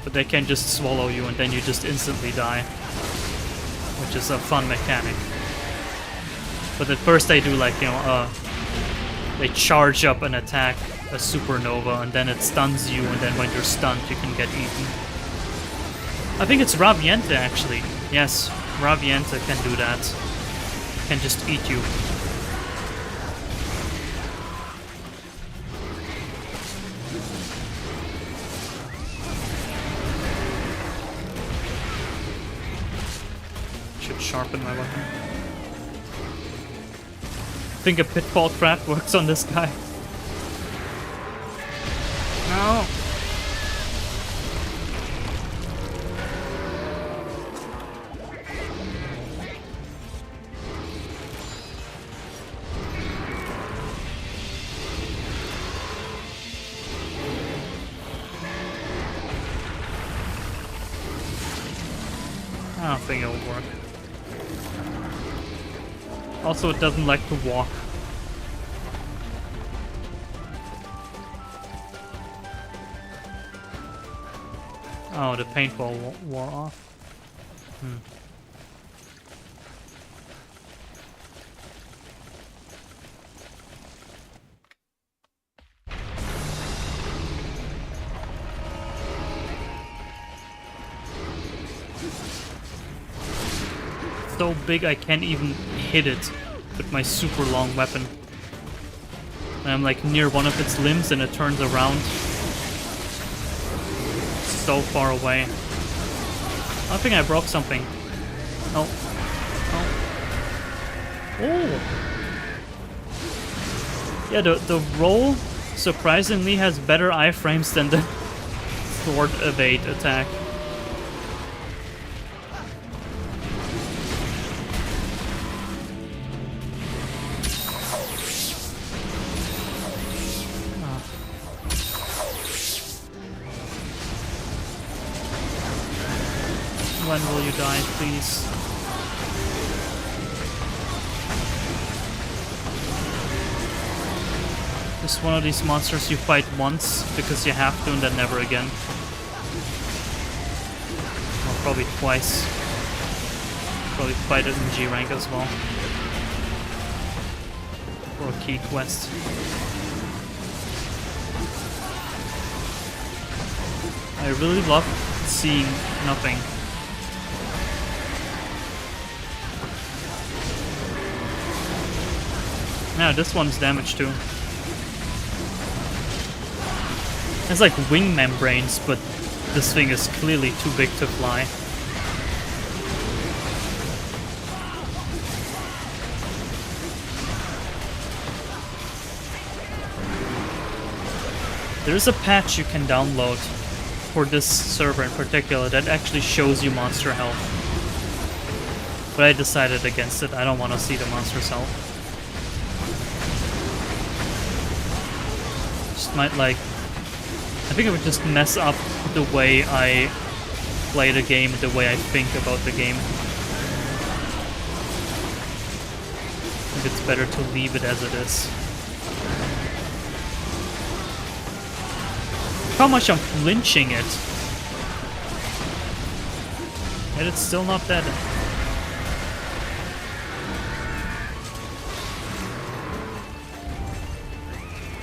But they can just swallow you, and then you just instantly die. Which is a fun mechanic. But at first they do like, they charge up an attack, a supernova, and then it stuns you, and then when you're stunned you can get eaten. I think it's Raviente actually. Yes, Raviente can do that. Can just eat you. Should sharpen my weapon. I think a pitfall trap works on this guy. No. I don't think it'll work. Also, it doesn't like to walk. Oh, the paintball wore off. So big I can't even hit it with my super long weapon. And I'm like near one of its limbs and it turns around. So far away. I think I broke something. No. Oh. Yeah, the roll surprisingly has better iframes than the thwart evade attack. When will you die, please? Just one of these monsters you fight once because you have to and then never again. Or probably twice. Probably fight it in G rank as well. For a key quest. I really love seeing nothing. Yeah, this one's damaged too. It's like wing membranes, but this thing is clearly too big to fly. There's a patch you can download for this server in particular that actually shows you monster health. But I decided against it. I don't want to see the monster's health. Just might like... I think it would just mess up the way I play the game, the way I think about the game. I think it's better to leave it as it is. How much I'm flinching it. Yet it's still not dead.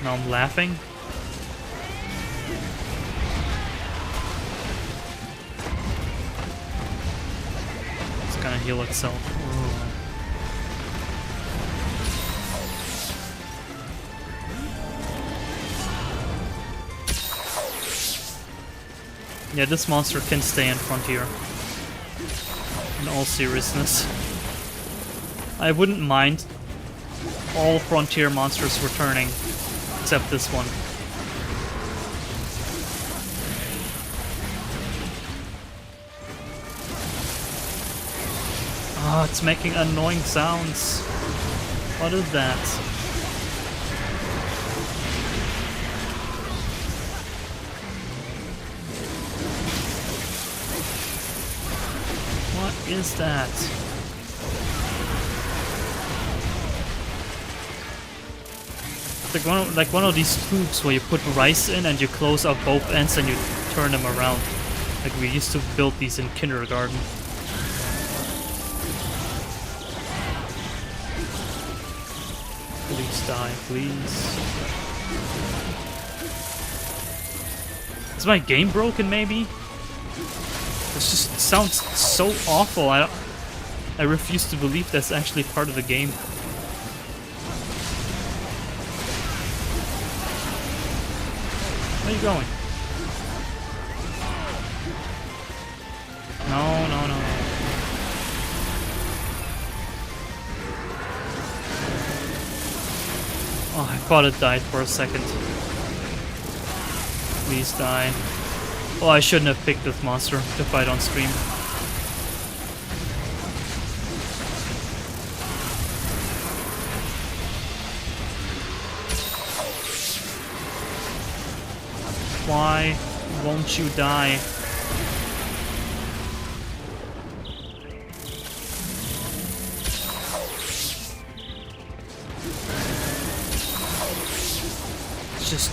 Now I'm laughing. It's gonna heal itself. Yeah, this monster can stay in Frontier. In all seriousness. I wouldn't mind all Frontier monsters returning, except this one. Ah, it's making annoying sounds. What is that? What is that? It's like one of these tubes where you put rice in and you close up both ends and you turn them around. Like we used to build these in kindergarten. Please die, please. Is my game broken, maybe? This just sounds so awful. I refuse to believe that's actually part of the game. Where are you going? No, no, no. Oh, I thought it died for a second. Please die. Oh, I shouldn't have picked this monster to fight on stream. Why won't you die? It's just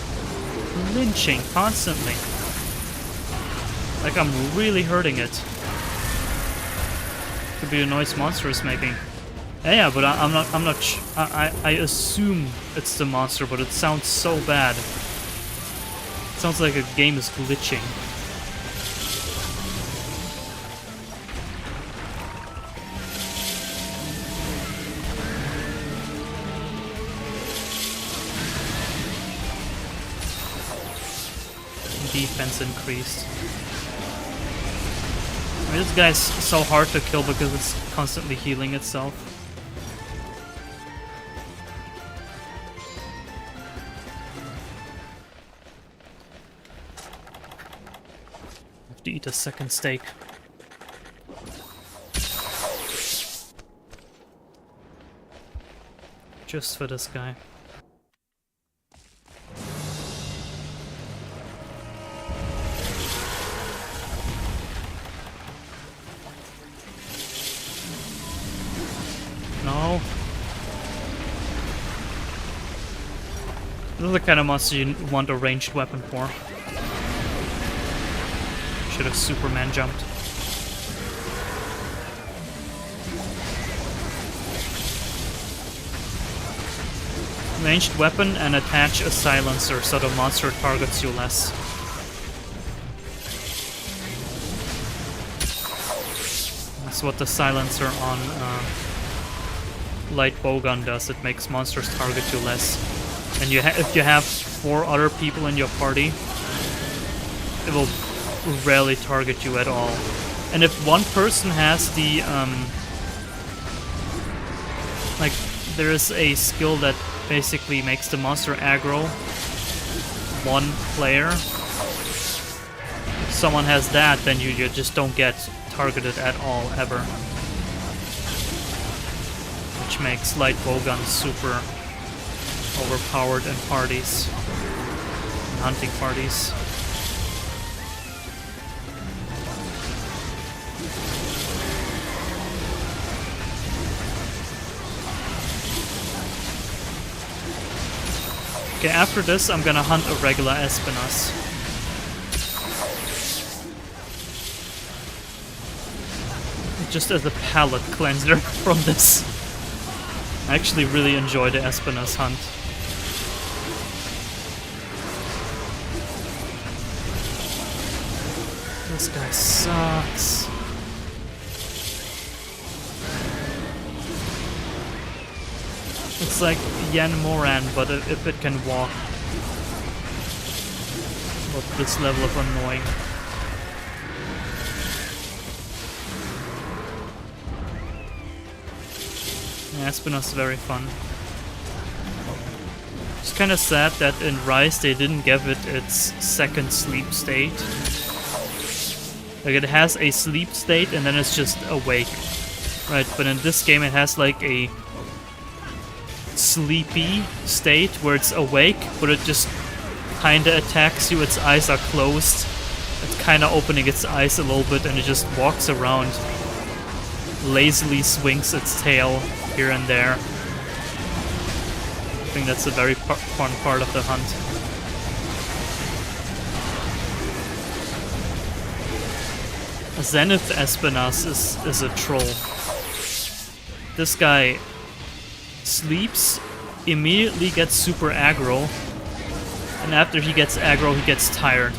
lynching constantly. Like I'm really hurting it. Could be the noise monster is making. Yeah, but I'm not. I assume it's the monster, but it sounds so bad. It sounds like a game is glitching. Defense increased. I mean, this guy's so hard to kill because it's constantly healing itself. have to eat a second steak. Just for this guy. No. This is the kind of monster you want a ranged weapon for. Should have Superman jumped. Ranged weapon and attach a silencer so the monster targets you less. That's what the silencer on light bowgun does. It makes monsters target you less. And if you have 4 other people in your party, it will rarely target you at all. And if one person has the like, there is a skill that basically makes the monster aggro one player. If someone has that, then you just don't get targeted at all, ever. Which makes light bowgun super overpowered in parties. In hunting parties. Okay, after this, I'm gonna hunt a regular Espinas. Just as a palate cleanser from this. I actually really enjoy the Espinas hunt. This guy sucks. It's like Yen Moran, but if it can walk. But this level of annoying. Yeah, Espinas is very fun. It's kind of sad that in Rise they didn't give it its second sleep state. Like, it has a sleep state and then it's just awake. Right, but in this game it has like a sleepy state where it's awake, but it just kinda attacks you. Its eyes are closed. It's kinda opening its eyes a little bit and it just walks around. Lazily swings its tail here and there. I think that's a very fun part of the hunt. Zenith Espinas is a troll. This guy sleeps, immediately gets super aggro, and after he gets aggro, he gets tired.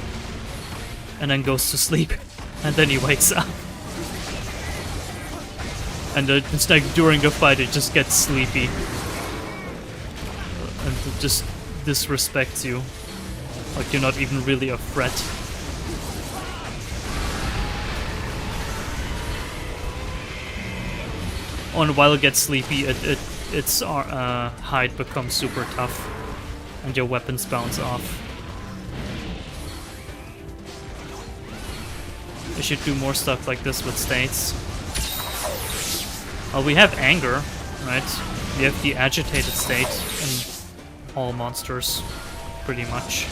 And then goes to sleep. And then he wakes up. And it's like during the fight, it just gets sleepy. And it just disrespects you. Like you're not even really a threat. Oh, and while it gets sleepy, its hide becomes super tough. And your weapons bounce off. We should do more stuff like this with states. Well, we have anger, right? We have the agitated state in all monsters, pretty much.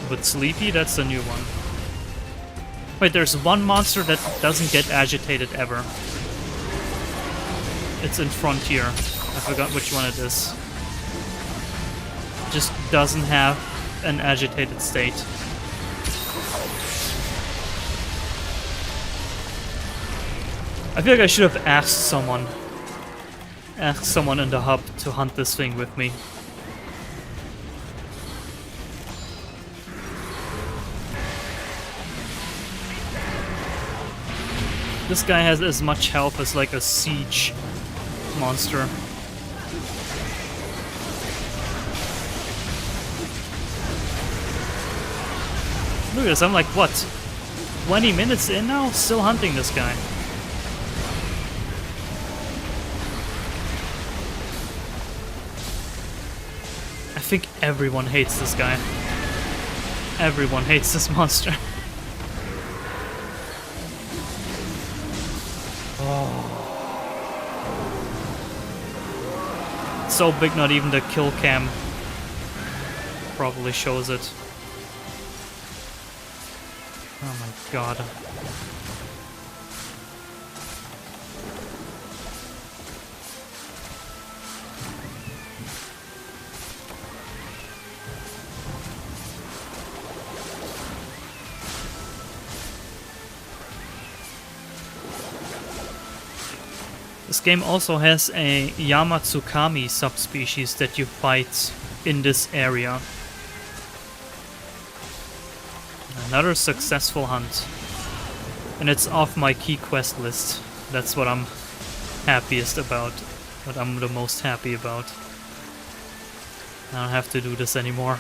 But sleepy, that's a new one. Wait, there's one monster that doesn't get agitated ever. It's in Frontier. I forgot which one it is. Just doesn't have an agitated state. I feel like I should have asked someone. Asked someone in the hub to hunt this thing with me. This guy has as much health as like a siege monster. Look at this, I'm like, what? 20 minutes in now? Still hunting this guy. I think everyone hates this guy. Everyone hates this monster. It's so big, not even the kill cam probably shows it. Oh my god. This game also has a Yamatsukami subspecies that you fight in this area. Another successful hunt. And it's off my key quest list. That's what I'm happiest about. What I'm the most happy about. I don't have to do this anymore.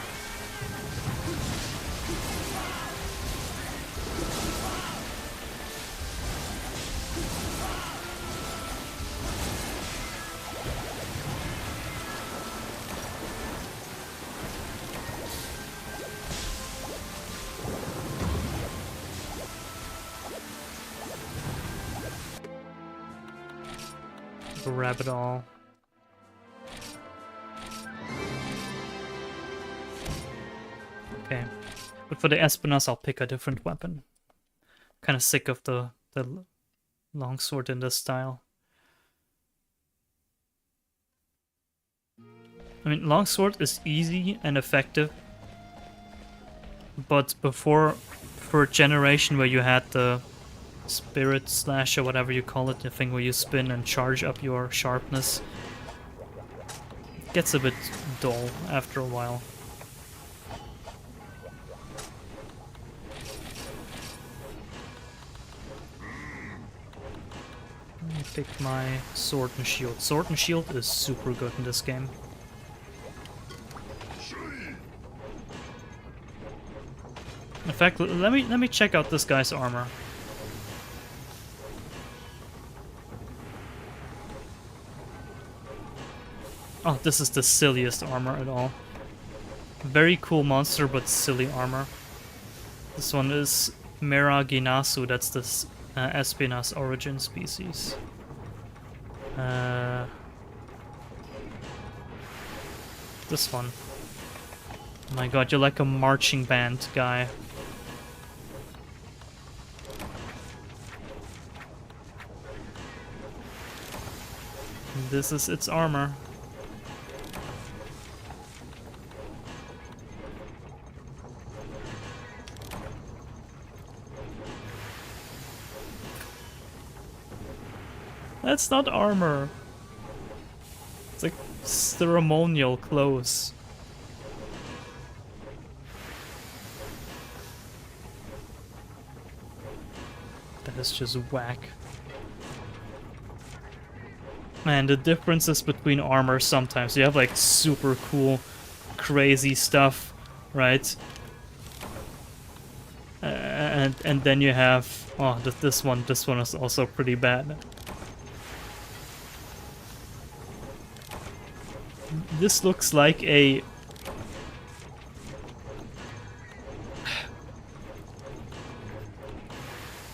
Grab it all. Okay. But for the Espinas, I'll pick a different weapon. Kind of sick of the longsword in this style. I mean, longsword is easy and effective. But before, for a generation where you had the Spirit Slash or whatever you call it, the thing where you spin and charge up your sharpness, it gets a bit dull after a while. Let me pick my sword and shield. Sword and shield is super good in this game. In fact, let me check out this guy's armor. Oh, this is the silliest armor at all. Very cool monster, but silly armor. This one is Mera Ginasu, that's the Espinas origin species. This one. Oh my god, you're like a marching band guy. This is its armor. That's not armor. It's like ceremonial clothes. That is just whack. Man, the differences between armor sometimes. You have like super cool, crazy stuff, right? And then you have this one is also pretty bad. This looks like a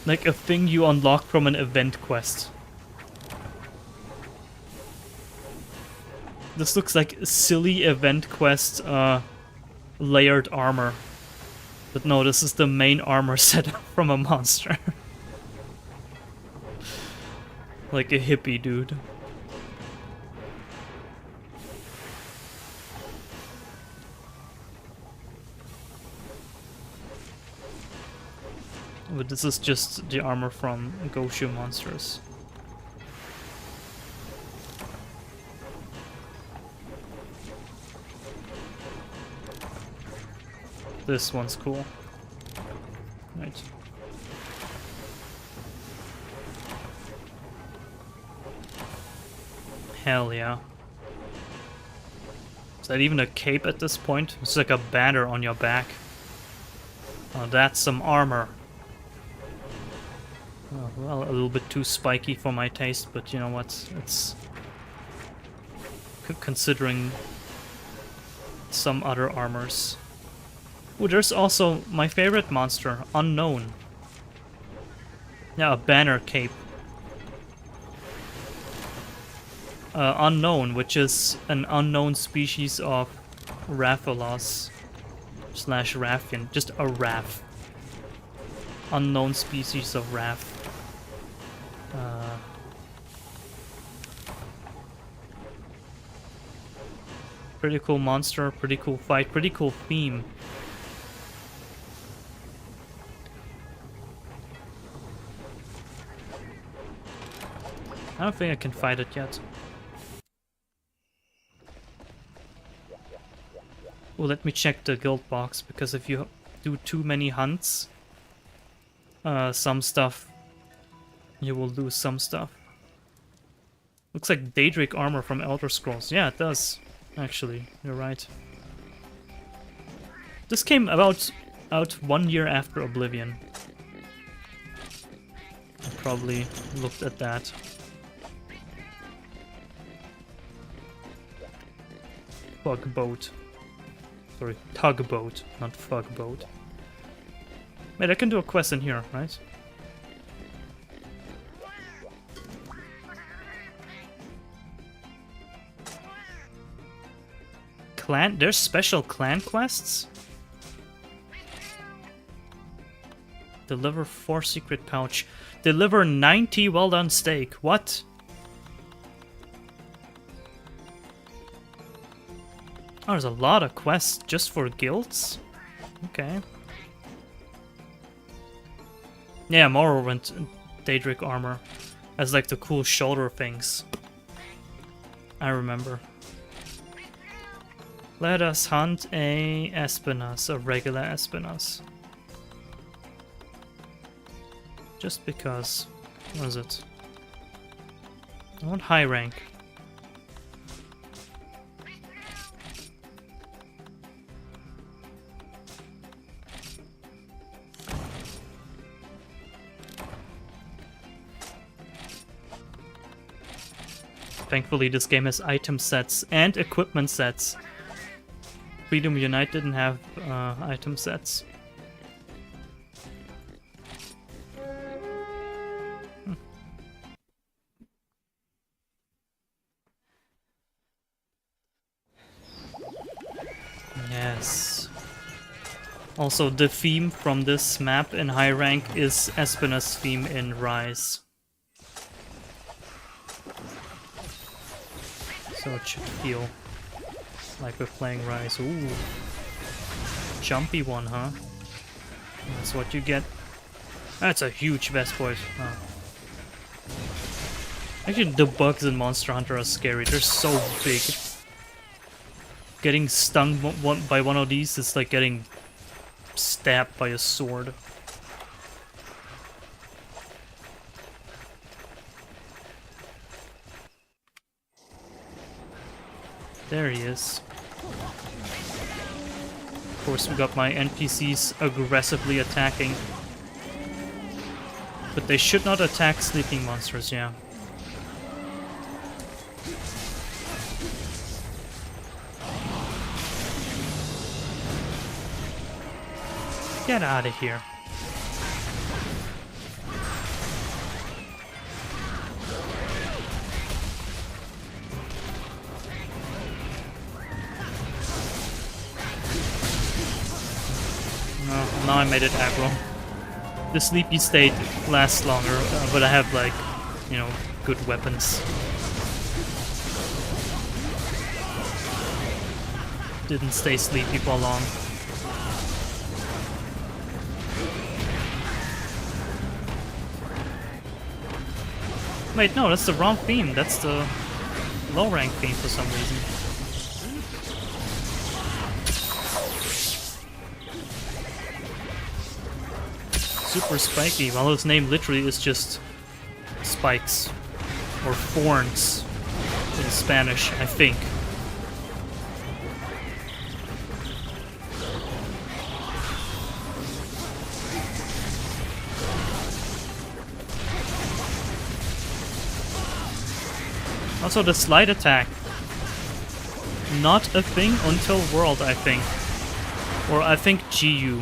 thing you unlock from an event quest. This looks like silly event quest layered armor. But no, this is the main armor set from a monster. Like a hippie dude. But this is just the armor from Goshu monsters. This one's cool. Right. Hell yeah. Is that even a cape at this point? It's like a banner on your back. Oh, that's some armor. Oh, well, a little bit too spiky for my taste, but you know what? It's considering some other armors. Ooh, there's also my favorite monster, Unknown. Yeah, a banner cape. Unknown, which is an unknown species of Rathalos / Rathian. Just a Rath. Unknown species of Rath. Pretty cool monster, pretty cool fight, pretty cool theme. I don't think I can fight it yet. Well, let me check the guild box, because if you do too many hunts, some stuff, you will lose some stuff. Looks like Daedric armor from Elder Scrolls. Yeah, it does. Actually, you're right. This came out 1 year after Oblivion. I probably looked at that. Bugboat. Sorry, tugboat, not fugboat. Wait, I can do a quest in here, right? Clan? There's special clan quests? Deliver 4 secret pouch. Deliver 90 well done steak. What? Oh, there's a lot of quests just for guilds? Okay. Yeah, Morrowind Daedric armor has like the cool shoulder things. I remember. Let us hunt a Espinas, a regular Espinas. Just because. What is it? I want high rank. Thankfully, this game has item sets and equipment sets. Freedom Unite didn't have item sets. Yes. Also, the theme from this map in high rank is Espina's theme in Rise. So it should feel like we're playing Rise. Ooh. Jumpy one, huh? That's what you get. That's a huge Vespoid. Oh. Actually, the bugs in Monster Hunter are scary. They're so big. Getting stung by one of these is like getting stabbed by a sword. There he is. Of course, we got my NPCs aggressively attacking. But they should not attack sleeping monsters, yeah. Get out of here. Now I made it aggro. The sleepy state lasts longer, but I have like, you know, good weapons. Didn't stay sleepy for long. Wait, no, that's the wrong theme. That's the low rank theme for some reason. Super spiky, while his name literally is just spikes. Or thorns in Spanish, I think. Also the slide attack. not a thing until World, I think. Or I think GU.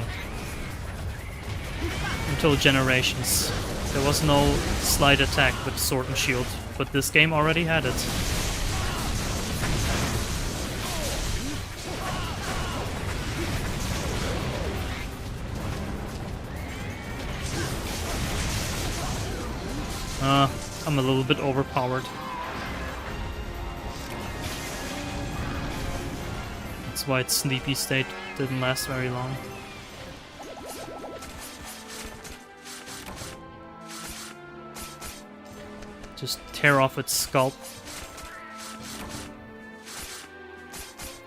Until Generations. There was no slide attack with Sword and Shield, but this game already had it. I'm a little bit overpowered. That's why its sleepy state didn't last very long. Just tear off its scalp.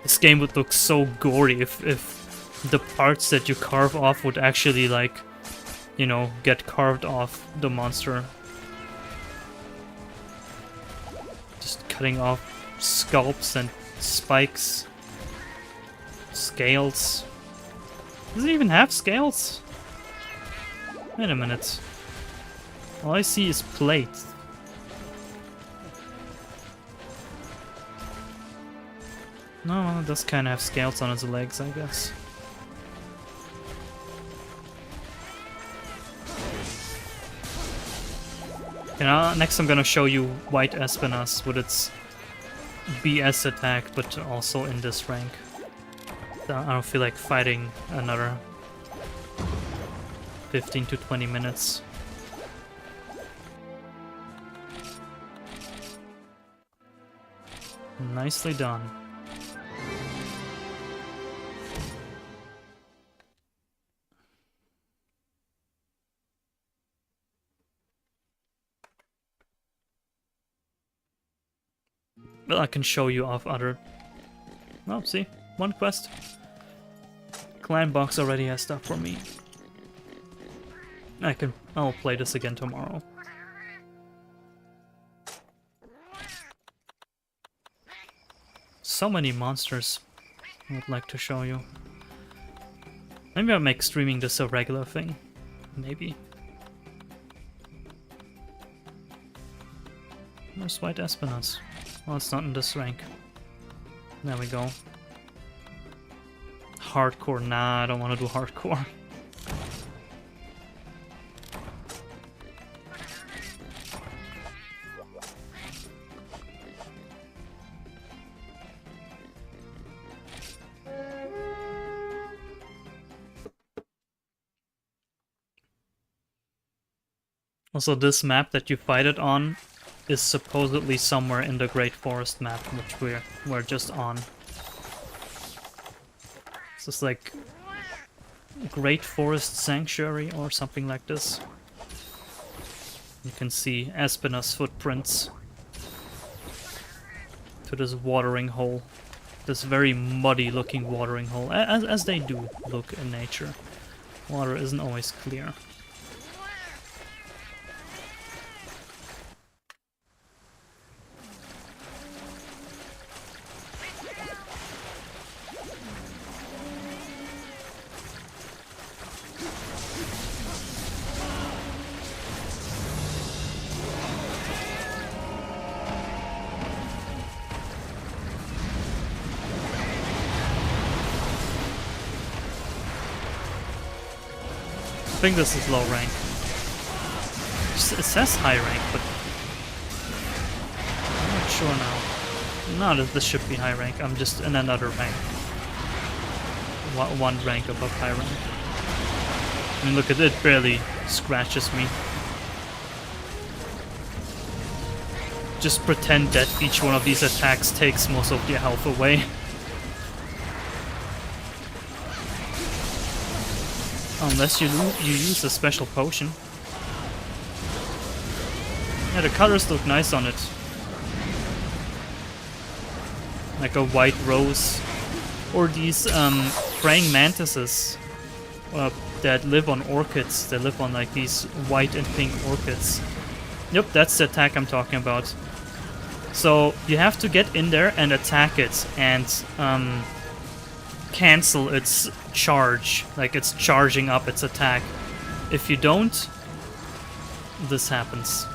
This game would look so gory if the parts that you carve off would actually, like, you know, get carved off the monster. Just cutting off scalps and spikes. Scales. Does it even have scales? Wait a minute. All I see is plate. No, it does kind of have scales on its legs, I guess. You know, next I'm gonna show you White Espinas with its BS attack, but also in this rank. I don't feel like fighting another 15 to 20 minutes. Nicely done. Well, I can show you off other... Oh, see? One quest. Clan box already has stuff for me. I'll play this again tomorrow. So many monsters I would like to show you. Maybe I'll make streaming this a regular thing. Maybe. Where's White Espinas? Well, it's not in this rank. There we go. Hardcore. Nah, I don't want to do hardcore. Also, this map that you fight it on is supposedly somewhere in the Great Forest map, which we're just on. It's just like Great Forest Sanctuary or something like this. You can see Espina's footprints to this watering hole. This very muddy looking watering hole, as they do look in nature. Water isn't always clear. I think this is low rank. It says high rank, but I'm not sure now. No, this should be high rank. I'm just in another rank. One rank above high rank. I mean, look at it, barely scratches me. Just pretend that each one of these attacks takes most of your health away. Unless you use a special potion. Yeah, the colors look nice on it. Like a white rose. Or these praying mantises that live on orchids. They live on like these white and pink orchids. Yep, that's the attack I'm talking about. So you have to get in there and attack it and cancel its charge, like it's charging up its attack. If you don't, this happens.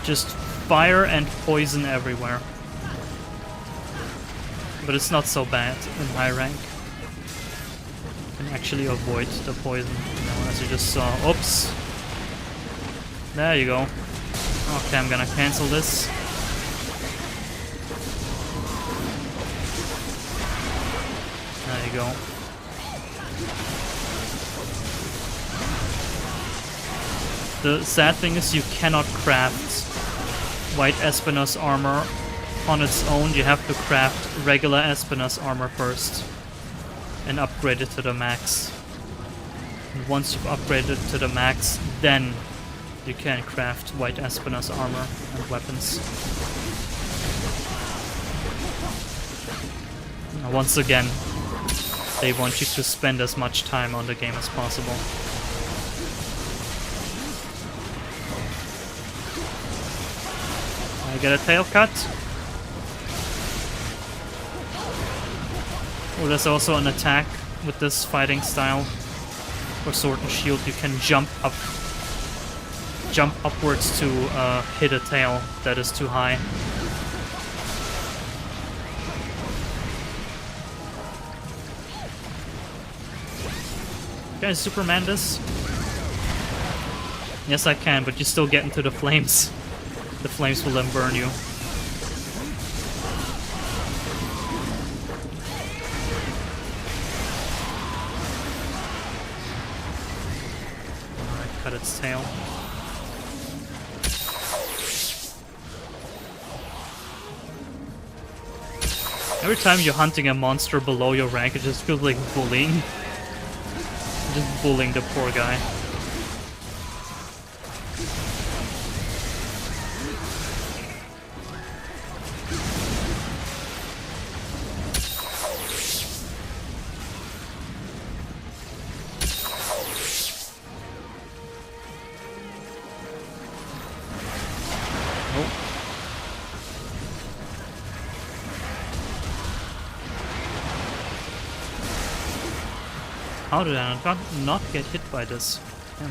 Just fire and poison everywhere. but it's not so bad in high rank. You can actually avoid the poison, you know, as you just saw. Oops. There you go. Okay, I'm gonna cancel this. There you go. The sad thing is you cannot craft White Espinar's armor on its own. You have to craft regular Espinar's armor first and upgrade it to the max. And once you've upgraded to the max, then you can craft White Espinar's armor and weapons. Now, once again, they want you to spend as much time on the game as possible. I get a tail cut. Oh, there's also an attack with this fighting style. For Sword and Shield, you can jump upwards to hit a tail that is too high. Can I Superman this? Yes, I can, but you still get into the flames. The flames will then burn you. Alright, cut its tail. Every time you're hunting a monster below your rank, it just feels like bullying. Just bullying the poor guy. How did I not get hit by this? Damn.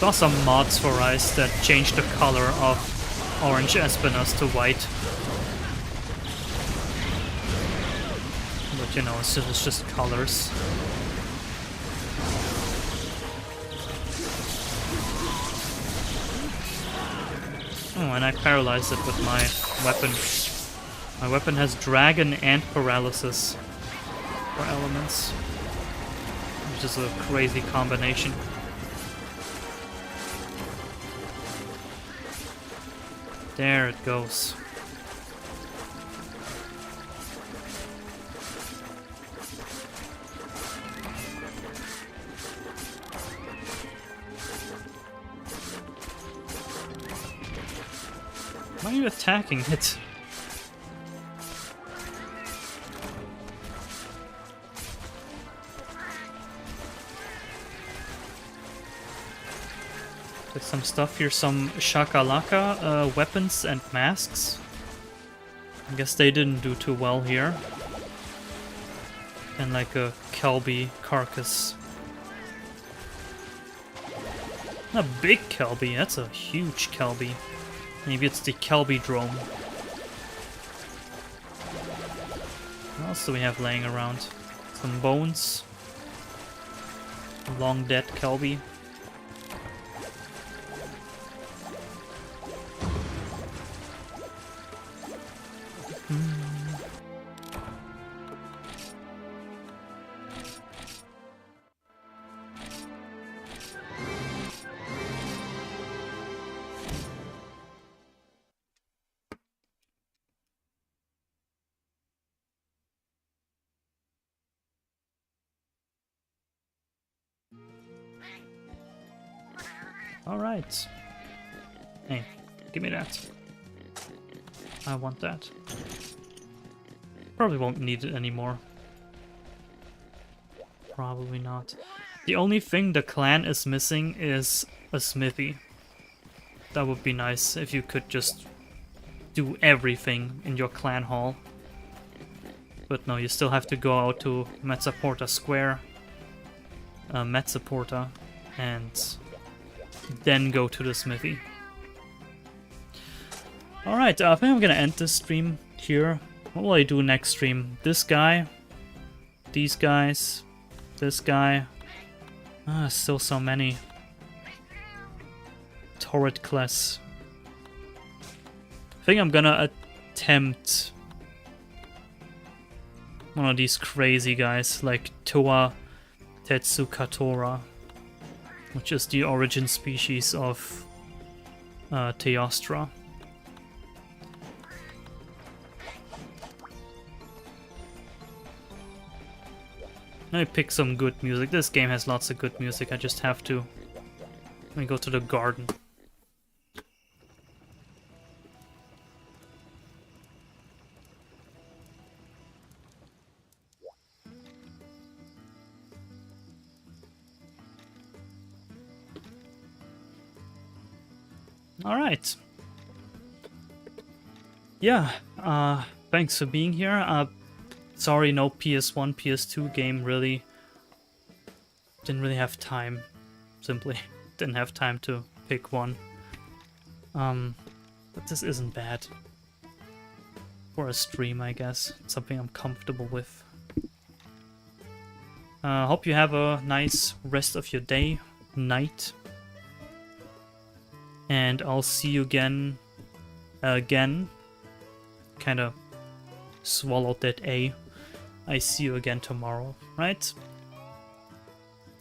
There are some mods for Ice that change the color of orange Espinars to white. But you know, it's just colors. Oh, and I paralyzed it with my weapon. My weapon has dragon and paralysis for elements, which is a crazy combination. There it goes. Why are you attacking it? There's some stuff here, some shakalaka weapons and masks. I guess they didn't do too well here. And like a Kelby carcass. A big Kelby, that's a huge Kelby. Maybe it's the Kelby drome. What else do we have laying around? Some bones. Long dead Kelby. Alright. Hey, give me that. I want that. Probably won't need it anymore. Probably not. The only thing the clan is missing is a smithy. That would be nice if you could just do everything in your clan hall. But no, you still have to go out to Metzaporta Square, Metzaporta, and then go to the smithy. Alright, I think I'm gonna end this stream here. What will I do next stream? This guy, these guys, this guy. Ah, still so many. Turret class. I think I'm gonna attempt one of these crazy guys, like Toa Tetsukatora, which is the origin species of Teostra. Let me pick some good music. This game has lots of good music. I just have to. Let me go to the garden. Alright. Yeah, thanks for being here. Sorry, no PS1, PS2 game, really. Didn't really have time. Simply didn't have time to pick one. But this isn't bad. For a stream, I guess. It's something I'm comfortable with. Hope you have a nice rest of your day, night. And I'll see you again. Kinda swallowed that A. I see you again tomorrow, right?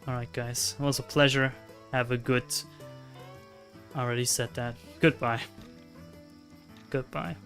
Alright guys, it was a pleasure. Have a good... I already said that. Goodbye. Goodbye.